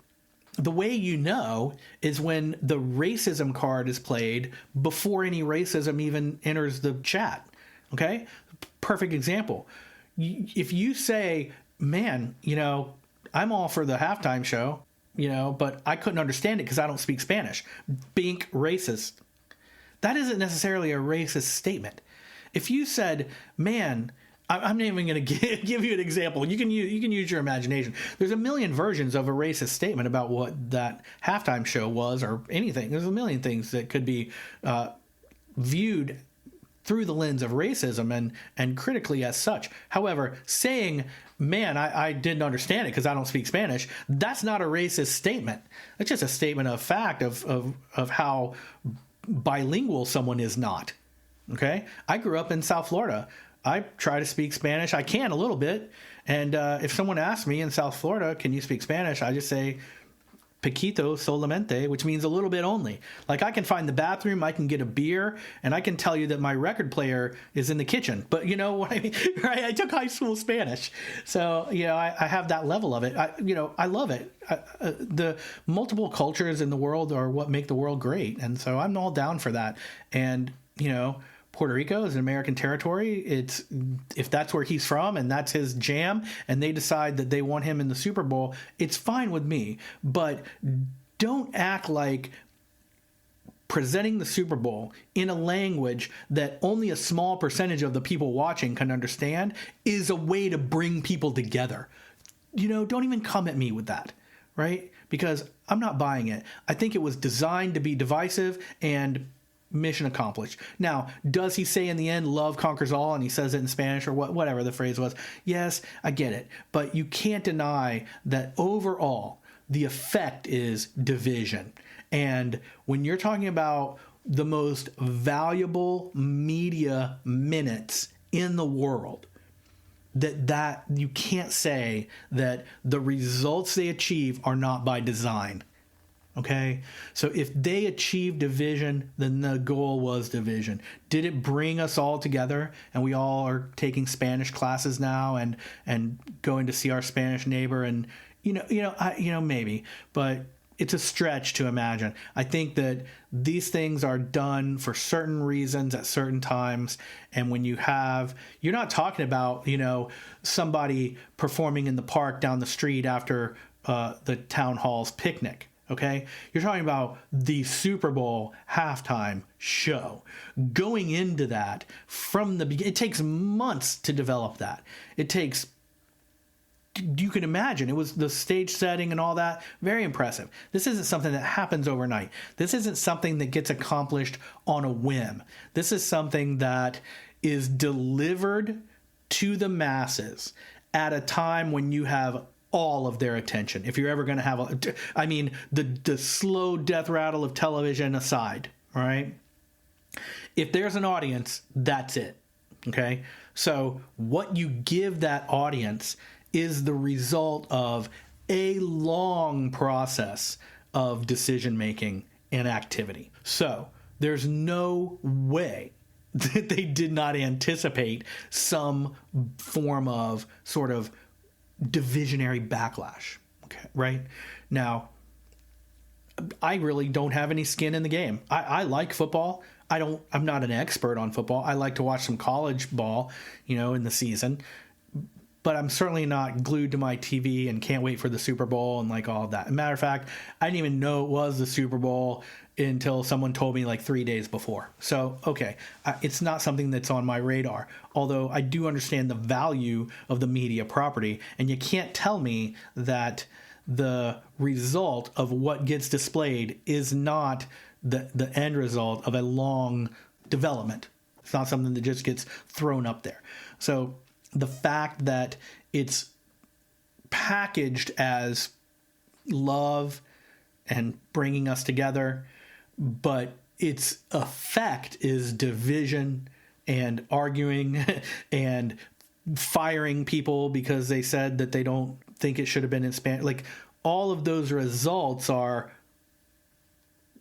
the way you know is when the racism card is played before any racism even enters the chat. Okay? Perfect example. If you say, man, you know, I'm all for the halftime show, you know, but I couldn't understand it because I don't speak Spanish. Bink, racist. That isn't necessarily a racist statement. If you said, man, I'm not even going to give you an example. You can use your imagination. There's a million versions of a racist statement about what that halftime show was, or anything. There's a million things that could be viewed through the lens of racism and critically as such. However, saying, man, I didn't understand it because I don't speak Spanish, that's not a racist statement. That's just a statement of fact of how bilingual someone is not. Okay? I grew up in South Florida. I try to speak Spanish. I can a little bit. And if someone asks me in South Florida, can you speak Spanish? I just say, poquito solamente, which means a little bit only. Like, I can find the bathroom, I can get a beer, and I can tell you that my record player is in the kitchen. But you know what I mean? Right? I took high school Spanish. So, you know, I have that level of it. I love it. The multiple cultures in the world are what make the world great. And so I'm all down for that. And, you know, Puerto Rico is an American territory. It's, if that's where he's from and that's his jam, and they decide that they want him in the Super Bowl, it's fine with me. But don't act like presenting the Super Bowl in a language that only a small percentage of the people watching can understand is a way to bring people together. You know, don't even come at me with that, right? Because I'm not buying it. I think it was designed to be divisive, and mission accomplished. Now, does he say in the end, love conquers all, and he says it in Spanish or whatever the phrase was? Yes, I get it. But you can't deny that overall, the effect is division. And when you're talking about the most valuable media minutes in the world, that you can't say that the results they achieve are not by design. Okay, so if they achieved division, then the goal was division. Did it bring us all together, and we all are taking Spanish classes now, and going to see our Spanish neighbor, and maybe, but it's a stretch to imagine. I think that these things are done for certain reasons at certain times, and when you're not talking about somebody performing in the park down the street after the town hall's picnic. Okay, you're talking about the Super Bowl halftime show. Going into that from the beginning, it takes months to develop that. You can imagine, it was the stage setting and all that. Very impressive. This isn't something that happens overnight. This isn't something that gets accomplished on a whim. This is something that is delivered to the masses at a time when you have all of their attention. If you're ever going to have the slow death rattle of television aside, right? If there's an audience, that's it. Okay. So what you give that audience is the result of a long process of decision making and activity. So there's no way that they did not anticipate some form of sort of divisionary backlash. Okay, right? Now, I really don't have any skin in the game. I like football. I'm not an expert on football. I like to watch some college ball, in the season. But I'm certainly not glued to my TV and can't wait for the Super Bowl and like all of that. As a matter of fact, I didn't even know it was the Super Bowl until someone told me like 3 days before. So, okay, it's not something that's on my radar, although I do understand the value of the media property. And you can't tell me that the result of what gets displayed is not the end result of a long development. It's not something that just gets thrown up there. So the fact that it's packaged as love and bringing us together, but its effect is division and arguing and firing people because they said that they don't think it should have been in Spanish. Like, all of those results are,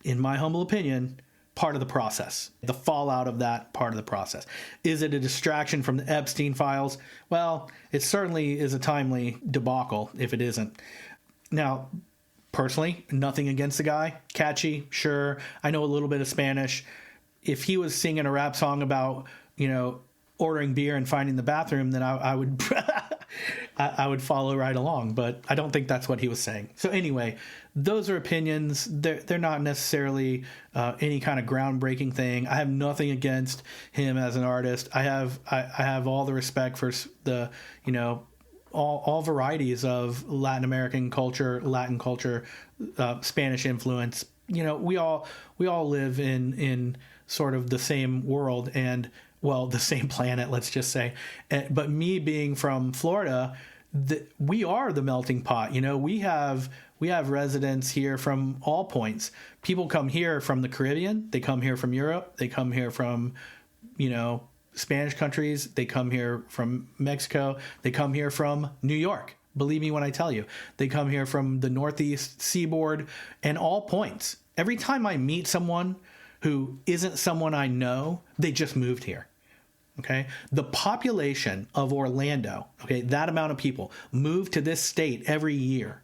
in my humble opinion, part of the process. The fallout of that part of the process. Is it a distraction from the Epstein Files? Well, it certainly is a timely debacle if it isn't. Now, personally, nothing against the guy. Catchy, sure. I know a little bit of Spanish. If he was singing a rap song about, ordering beer and finding the bathroom, then I would I would follow right along, but I don't think that's what he was saying. So anyway, those are opinions. They're not necessarily any kind of groundbreaking thing. I have nothing against him as an artist. I have all the respect for the all varieties of Latin American culture, Latin culture, Spanish influence. We all live in sort of the same world and, well, the same planet, let's just say. But me being from Florida, we are the melting pot. We have residents here from all points. People come here from the Caribbean. They come here from Europe. They come here from, Spanish countries. They come here from Mexico. They come here from New York. Believe me when I tell you, they come here from the Northeast seaboard and all points. Every time I meet someone who isn't someone I know, they just moved here. Okay. The population of Orlando, okay, that amount of people move to this state every year.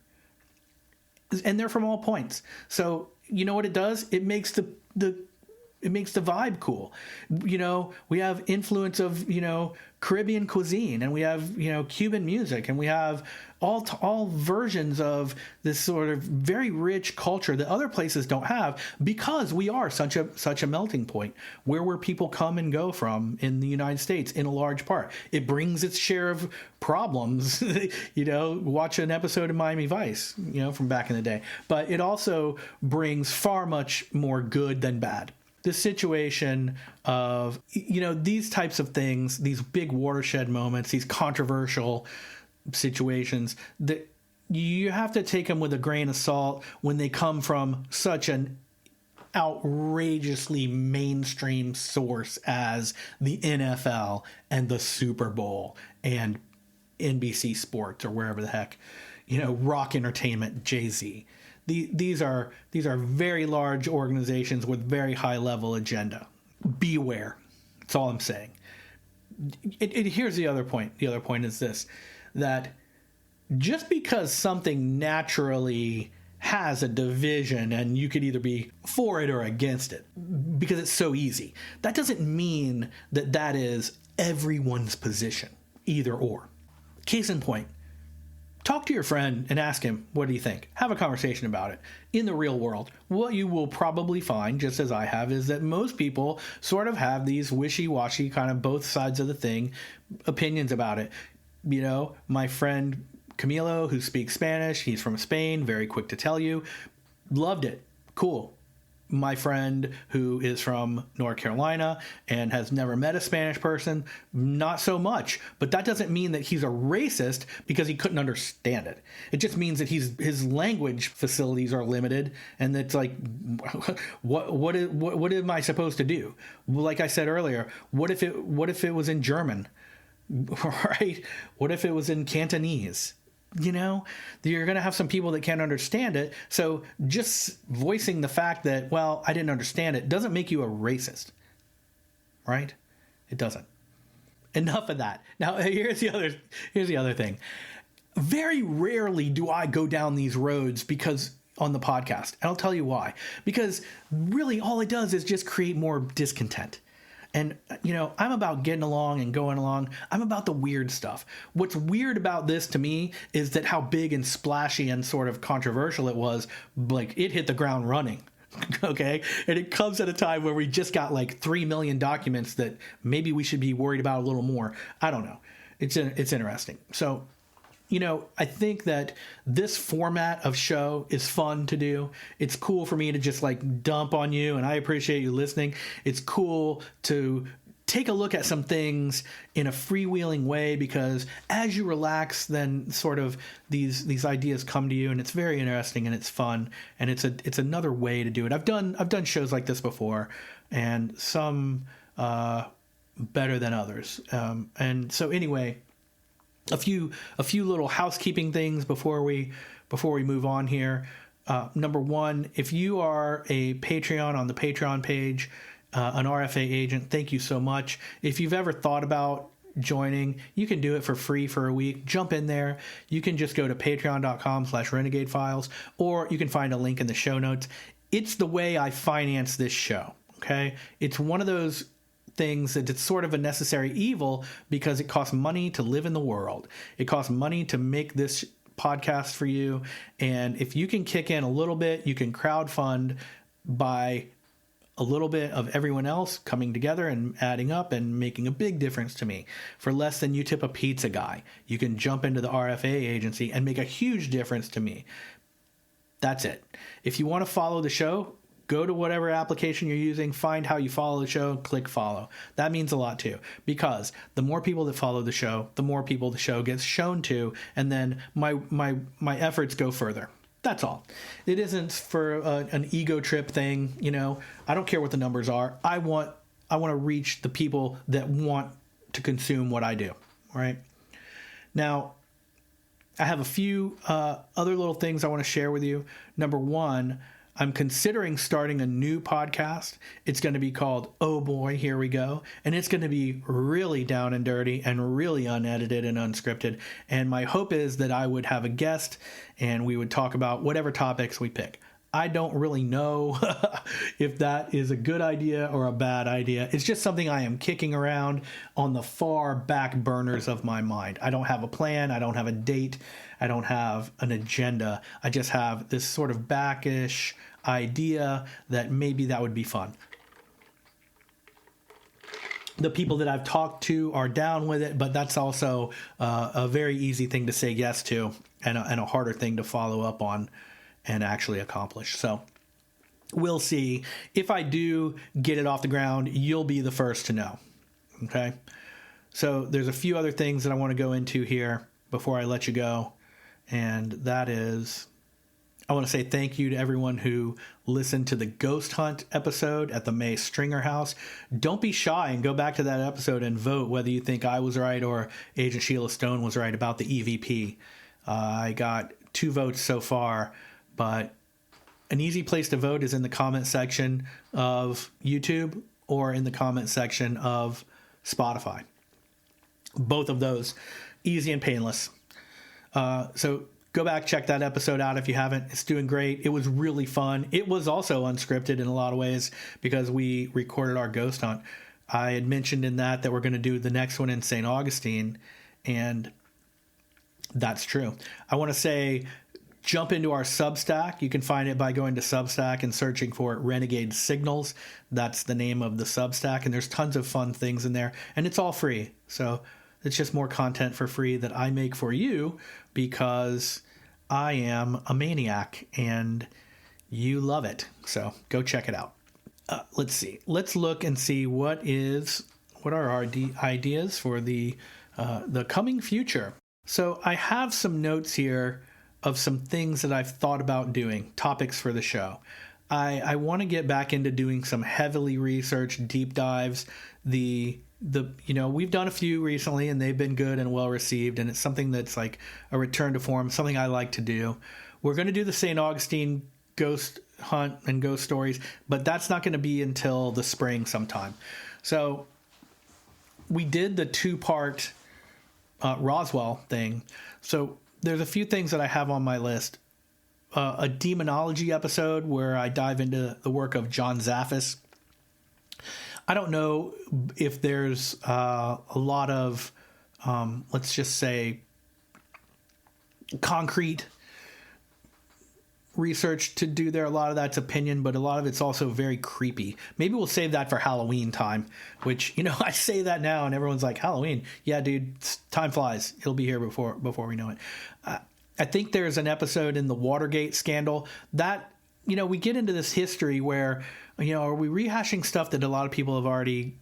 And they're from all points. So you know what it does? It makes the vibe cool. We have influence of, Caribbean cuisine, and we have, Cuban music, and we have all versions of this sort of very rich culture that other places don't have, because we are such a melting point where people come and go from in the United States in a large part. It brings its share of problems, watch an episode of Miami Vice, from back in the day, but it also brings far much more good than bad. The situation of, these types of things, these big watershed moments, these controversial situations, that you have to take them with a grain of salt when they come from such an outrageously mainstream source as the NFL and the Super Bowl and NBC Sports or wherever the heck, rock entertainment, Jay-Z. These are very large organizations with very high level agenda. Beware. That's all I'm saying. Here's the other point. The other point is this, that just because something naturally has a division and you could either be for it or against it because it's so easy, that doesn't mean that is everyone's position, either or. Case in point, talk to your friend and ask him, what do you think? Have a conversation about it. In the real world, what you will probably find, just as I have, is that most people sort of have these wishy-washy kind of both sides of the thing opinions about it. My friend Camilo, who speaks Spanish, he's from Spain, very quick to tell you, loved it. Cool. My friend who is from North Carolina and has never met a Spanish person, not so much. But that doesn't mean that he's a racist because he couldn't understand it. It just means that his language facilities are limited, and it's like, what am I supposed to do? Like I said earlier, what if it was in German, right? What if it was in Cantonese? You're going to have some people that can't understand it. So just voicing the fact that, well, I didn't understand it doesn't make you a racist, right? It doesn't. Enough of that. Now, here's the other thing. Very rarely do I go down these roads on the podcast. And I'll tell you why. Because really all it does is just create more discontent. And, I'm about getting along and going along. I'm about the weird stuff. What's weird about this to me is that how big and splashy and sort of controversial it was. Like, it hit the ground running. Okay. And it comes at a time where we just got like 3 million documents that maybe we should be worried about a little more. I don't know. It's interesting. So, I think that this format of show is fun to do. It's cool for me to just like dump on you, and I appreciate you listening. It's cool to take a look at some things in a freewheeling way, because as you relax, then sort of these ideas come to you, and it's very interesting and it's fun, and it's another way to do it. I've done shows like this before, and some better than others. And so anyway, a few little housekeeping things before we move on here. Number one, if you are a Patreon on the Patreon page, an RFA agent, thank you so much. If you've ever thought about joining, you can do it for free for a week. Jump in there. You can just go to patreon.com/Renegade Files, or you can find a link in the show notes. It's the way I finance this show. Okay. It's one of those things that it's sort of a necessary evil because it costs money to live in the world. It costs money to make this podcast for you. And if you can kick in a little bit, you can crowdfund by a little bit of everyone else coming together and adding up and making a big difference to me. For less than you tip a pizza guy, you can jump into the RFA agency and make a huge difference to me. That's it. If you want to follow the show, go to whatever application you're using, find how you follow the show, click follow. That means a lot too, because the more people that follow the show, the more people the show gets shown to, and then my efforts go further. That's all. It isn't for an ego trip thing. I don't care what the numbers are. I want to reach the people that want to consume what I do. All right. Now, I have a few other little things I want to share with you. Number one, I'm considering starting a new podcast. It's going to be called Oh Boy, Here We Go. And it's going to be really down and dirty and really unedited and unscripted. And my hope is that I would have a guest and we would talk about whatever topics we pick. I don't really know if that is a good idea or a bad idea. It's just something I am kicking around on the far back burners of my mind. I don't have a plan. I don't have a date. I don't have an agenda. I just have this sort of backish idea that maybe that would be fun. The people that I've talked to are down with it, but that's also a very easy thing to say yes to and a harder thing to follow up on and actually accomplish. So we'll see. If I do get it off the ground, you'll be the first to know. Okay? So there's a few other things that I want to go into here before I let you go. And that is, I want to say thank you to everyone who listened to the Ghost Hunt episode at the May Stringer House. Don't be shy and go back to that episode and vote whether you think I was right or Agent Sheila Stone was right about the EVP. I got 2 votes so far, but an easy place to vote is in the comment section of YouTube or in the comment section of Spotify. Both of those, easy and painless. So go back, check that episode out if you haven't. It's doing great. It was really fun. It was also unscripted in a lot of ways because we recorded our ghost hunt. I had mentioned in that we're going to do the next one in St. Augustine, and that's true. I want to say jump into our Substack. You can find it by going to Substack and searching for Renegade Signals. That's the name of the Substack, and there's tons of fun things in there, and it's all free. So it's just more content for free that I make for you because I am a maniac and you love it. So go check it out. Let's see. Let's look and see what are our ideas for the coming future. So I have some notes here of some things that I've thought about doing, topics for the show. I want to get back into doing some heavily researched deep dives. We've done a few recently and they've been good and well received, and it's something that's like a return to form, something I like to do. We're going to do the St. Augustine ghost hunt and ghost stories, but that's not going to be until the spring sometime. So we did the 2-part Roswell thing. So there's a few things that I have on my list. A demonology episode where I dive into the work of John Zaffis. I don't know if there's a lot of, let's just say, concrete research to do there. A lot of that's opinion, but a lot of it's also very creepy. Maybe we'll save that for Halloween time, which, I say that now and everyone's like, Halloween? Yeah, dude, time flies. It'll be here before we know it. I think there's an episode in the Watergate scandal that, we get into this history where, are we rehashing stuff that a lot of people have already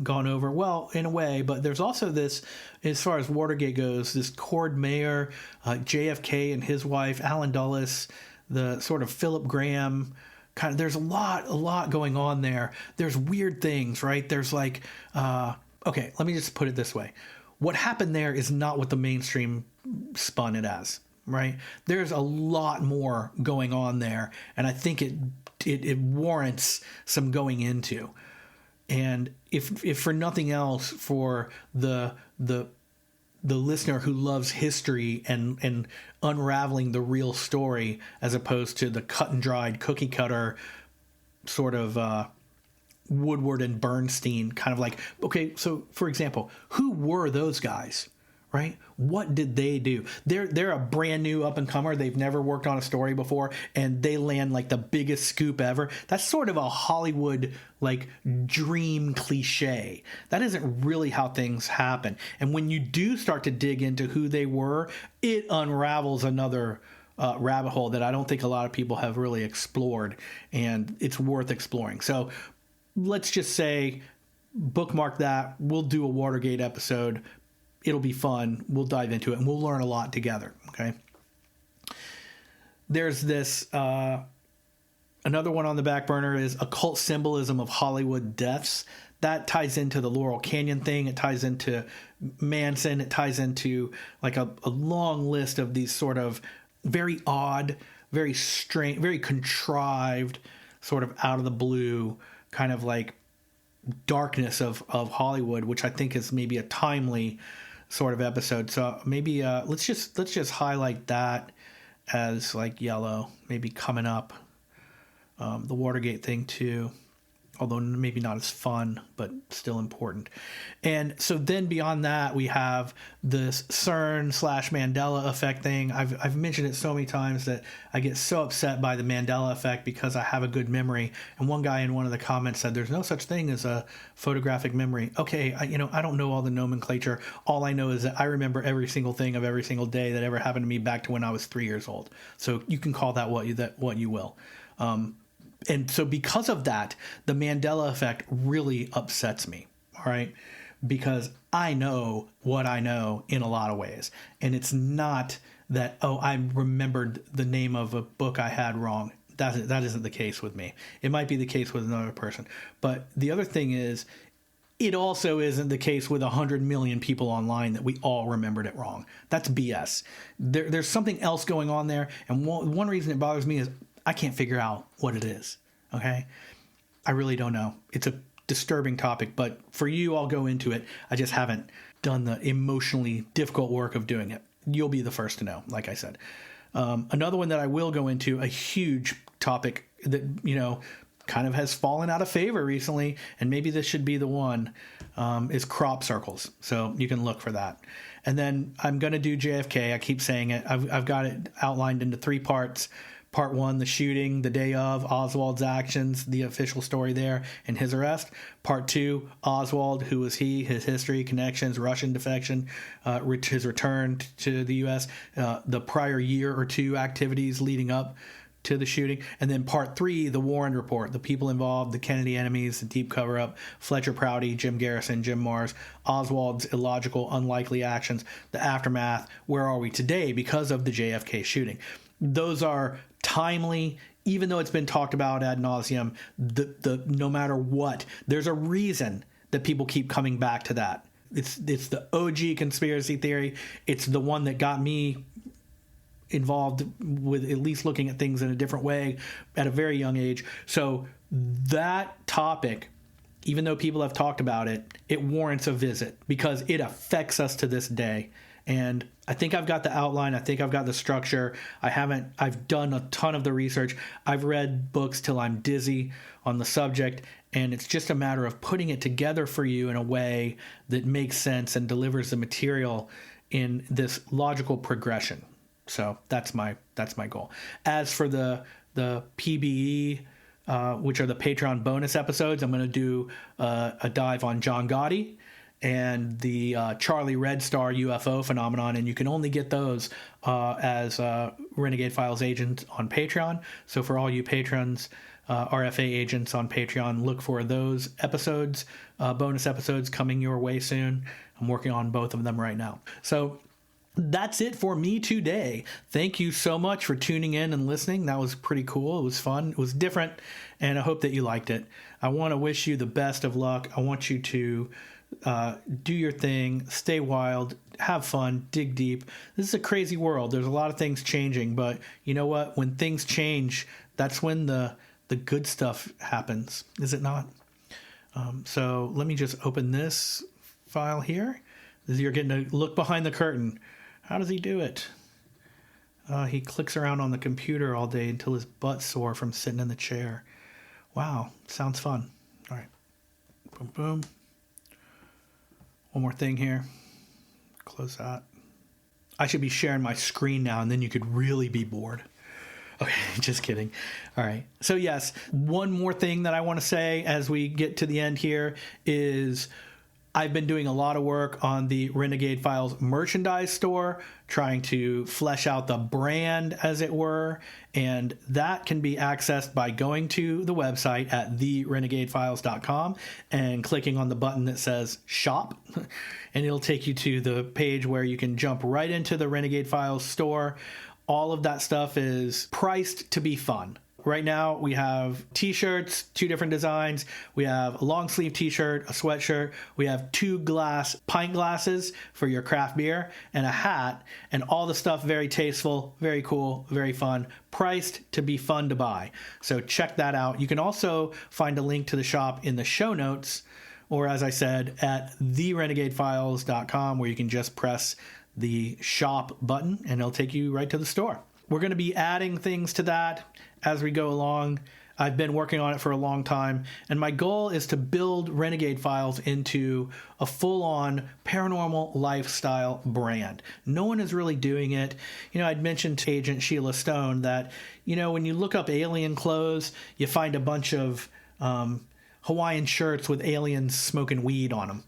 gone over? Well, in a way, but there's also this, as far as Watergate goes, this Cord Mayer, JFK and his wife, Alan Dulles, the sort of Philip Graham kind of, there's a lot going on there. There's weird things, right? There's like, okay, let me just put it this way. What happened there is not what the mainstream spun it as, right? There's a lot more going on there, and I think it warrants some going into. And if for nothing else, for the listener who loves history and unraveling the real story as opposed to the cut and dried cookie cutter sort of Woodward and Bernstein kind of like, okay, so for example, who were those guys, right? What did they do? They're a brand new up and comer. They've never worked on a story before, and they land like the biggest scoop ever. That's sort of a Hollywood like dream cliche. That isn't really how things happen. And when you do start to dig into who they were, it unravels another rabbit hole that I don't think a lot of people have really explored, and it's worth exploring. So let's just say bookmark that. We'll do a Watergate episode. It'll be fun. We'll dive into it and we'll learn a lot together. Okay. There's this, another one on the back burner is occult symbolism of Hollywood deaths. That ties into the Laurel Canyon thing. It ties into Manson. It ties into like a long list of these sort of very odd, very strange, very contrived, sort of out of the blue kind of like darkness of Hollywood, which I think is maybe a timely sort of episode. So maybe let's just highlight that as like yellow, maybe coming up. The Watergate thing too, although maybe not as fun, but still important. And so then beyond that, we have this CERN/Mandela effect thing. I've mentioned it so many times that I get so upset by the Mandela effect because I have a good memory. And one guy in one of the comments said, there's no such thing as a photographic memory. Okay, I don't know all the nomenclature. All I know is that I remember every single thing of every single day that ever happened to me back to when I was 3 years old. So you can call that what you will. And so because of that, the Mandela effect really upsets me, all right? Because I know what I know in a lot of ways. And it's not that, I remembered the name of a book I had wrong. That isn't the case with me. It might be the case with another person. But the other thing is, it also isn't the case with 100 million people online that we all remembered it wrong. That's BS. There's something else going on there, and one reason it bothers me is I can't figure out what it is, okay? I really don't know. It's a disturbing topic, but for you, I'll go into it. I just haven't done the emotionally difficult work of doing it. You'll be the first to know, like I said. Another one that I will go into, a huge topic that, kind of has fallen out of favor recently, and maybe this should be the one, is crop circles. So you can look for that. And then I'm going to do JFK. I keep saying it. I've got it outlined into 3 parts. Part 1, the shooting, the day of, Oswald's actions, the official story there, and his arrest. Part 2, Oswald, who was he, his history, connections, Russian defection, his return to the U.S., the prior year or 2 activities leading up to the shooting. And then part 3, the Warren Report, the people involved, the Kennedy enemies, the deep cover-up, Fletcher Prouty, Jim Garrison, Jim Mars, Oswald's illogical, unlikely actions, the aftermath, where are we today because of the JFK shooting. Those are timely, even though it's been talked about ad nauseum, the no matter what, there's a reason that people keep coming back to that. It's the OG conspiracy theory. It's the one that got me involved with at least looking at things in a different way at a very young age. So that topic, even though people have talked about it, it warrants a visit because it affects us to this day. And I think I've got the outline. I think I've got the structure. I've done a ton of the research. I've read books till I'm dizzy on the subject. And it's just a matter of putting it together for you in a way that makes sense and delivers the material in this logical progression. So that's my goal. As for the PBE, which are the Patreon bonus episodes, I'm going to do a dive on John Gotti and the Charlie Red Star UFO phenomenon, and you can only get those as Renegade Files agents on Patreon. So for all you patrons, RFA agents on Patreon, look for those episodes, bonus episodes coming your way soon. I'm working on both of them right now. So that's it for me today. Thank you so much for tuning in and listening. That was pretty cool. It was fun. It was different, and I hope that you liked it. I want to wish you the best of luck. I want you to do your thing, stay wild, have fun, dig deep. This is a crazy world. There's a lot of things changing, but you know what? When things change, that's when the good stuff happens, is it not? So let me just open this file here. You're getting a look behind the curtain. How does he do it? He clicks around on the computer all day until his butt's sore from sitting in the chair. Wow, sounds fun. All right. Boom, boom. One more thing here. Close that. I should be sharing my screen now, and then you could really be bored. Okay, just kidding. All right. So yes, one more thing that I want to say as we get to the end here is I've been doing a lot of work on the Renegade Files merchandise store, trying to flesh out the brand, as it were, and that can be accessed by going to the website at therenegadefiles.com and clicking on the button that says shop, and it'll take you to the page where you can jump right into the Renegade Files store. All of that stuff is priced to be fun. Right now, we have t-shirts, 2 different designs. We have a long sleeve t-shirt, a sweatshirt. We have 2 pint glasses for your craft beer, and a hat, and all the stuff very tasteful, very cool, very fun, priced to be fun to buy. So check that out. You can also find a link to the shop in the show notes, or as I said, at therenegadefiles.com, where you can just press the shop button, and it'll take you right to the store. We're going to be adding things to that as we go along. I've been working on it for a long time, and my goal is to build Renegade Files into a full-on paranormal lifestyle brand. No one is really doing it. I'd mentioned to Agent Sheila Stone that, when you look up alien clothes, you find a bunch of Hawaiian shirts with aliens smoking weed on them.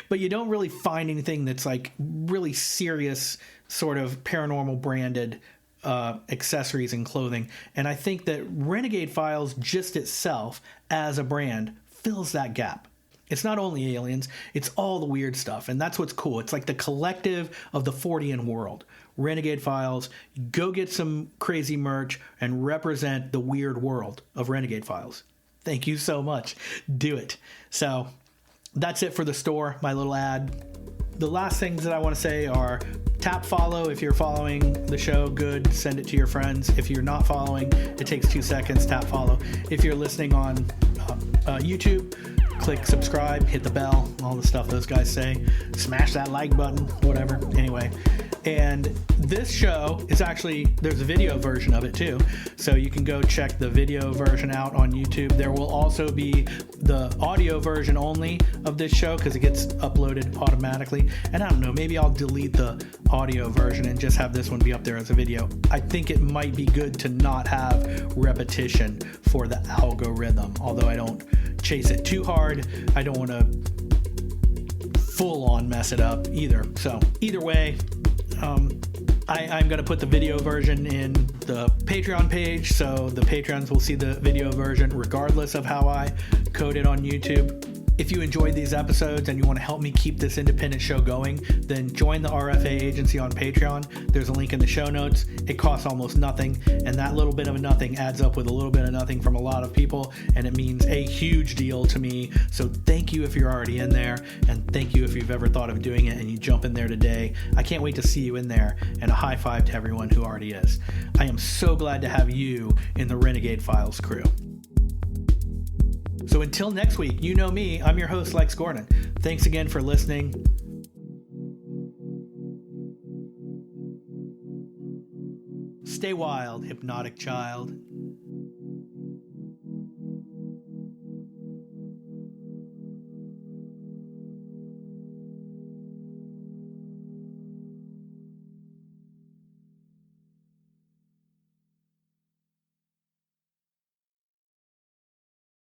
But you don't really find anything that's like really serious sort of paranormal branded accessories and clothing. And I think that Renegade Files just itself as a brand fills that gap. It's not only aliens, it's all the weird stuff. And that's what's cool. It's like the collective of the Fortean world. Renegade Files, go get some crazy merch and represent the weird world of Renegade Files. Thank you so much. Do it. So That's it for the store, my little ad. The last things that I want to say are tap follow. If you're following the show, good. Send it to your friends. If you're not following, it takes 2 seconds. Tap follow. If you're listening on YouTube, click subscribe, hit the bell, all the stuff those guys say. Smash that like button, whatever. Anyway, and this show is actually, there's a video version of it too, so you can go check the video version out on YouTube. There will also be the audio version only of this show because it gets uploaded automatically. And I don't know, maybe I'll delete the audio version and just have this one be up there as a video. I think it might be good to not have repetition for the algorithm, although I don't chase it too hard. I don't want to full on mess it up either. So either way, I'm going to put the video version in the Patreon page, so the patrons will see the video version regardless of how I code it on YouTube. If you enjoyed these episodes and you want to help me keep this independent show going, then join the RFA agency on Patreon. There's a link in the show notes. It costs almost nothing, and that little bit of nothing adds up with a little bit of nothing from a lot of people, and it means a huge deal to me. So thank you if you're already in there, and thank you if you've ever thought of doing it and you jump in there today. I can't wait to see you in there, and a high five to everyone who already is. I am so glad to have you in the Renegade Files crew. So until next week, you know me, I'm your host, Lex Gordon. Thanks again for listening. Stay wild, hypnotic child.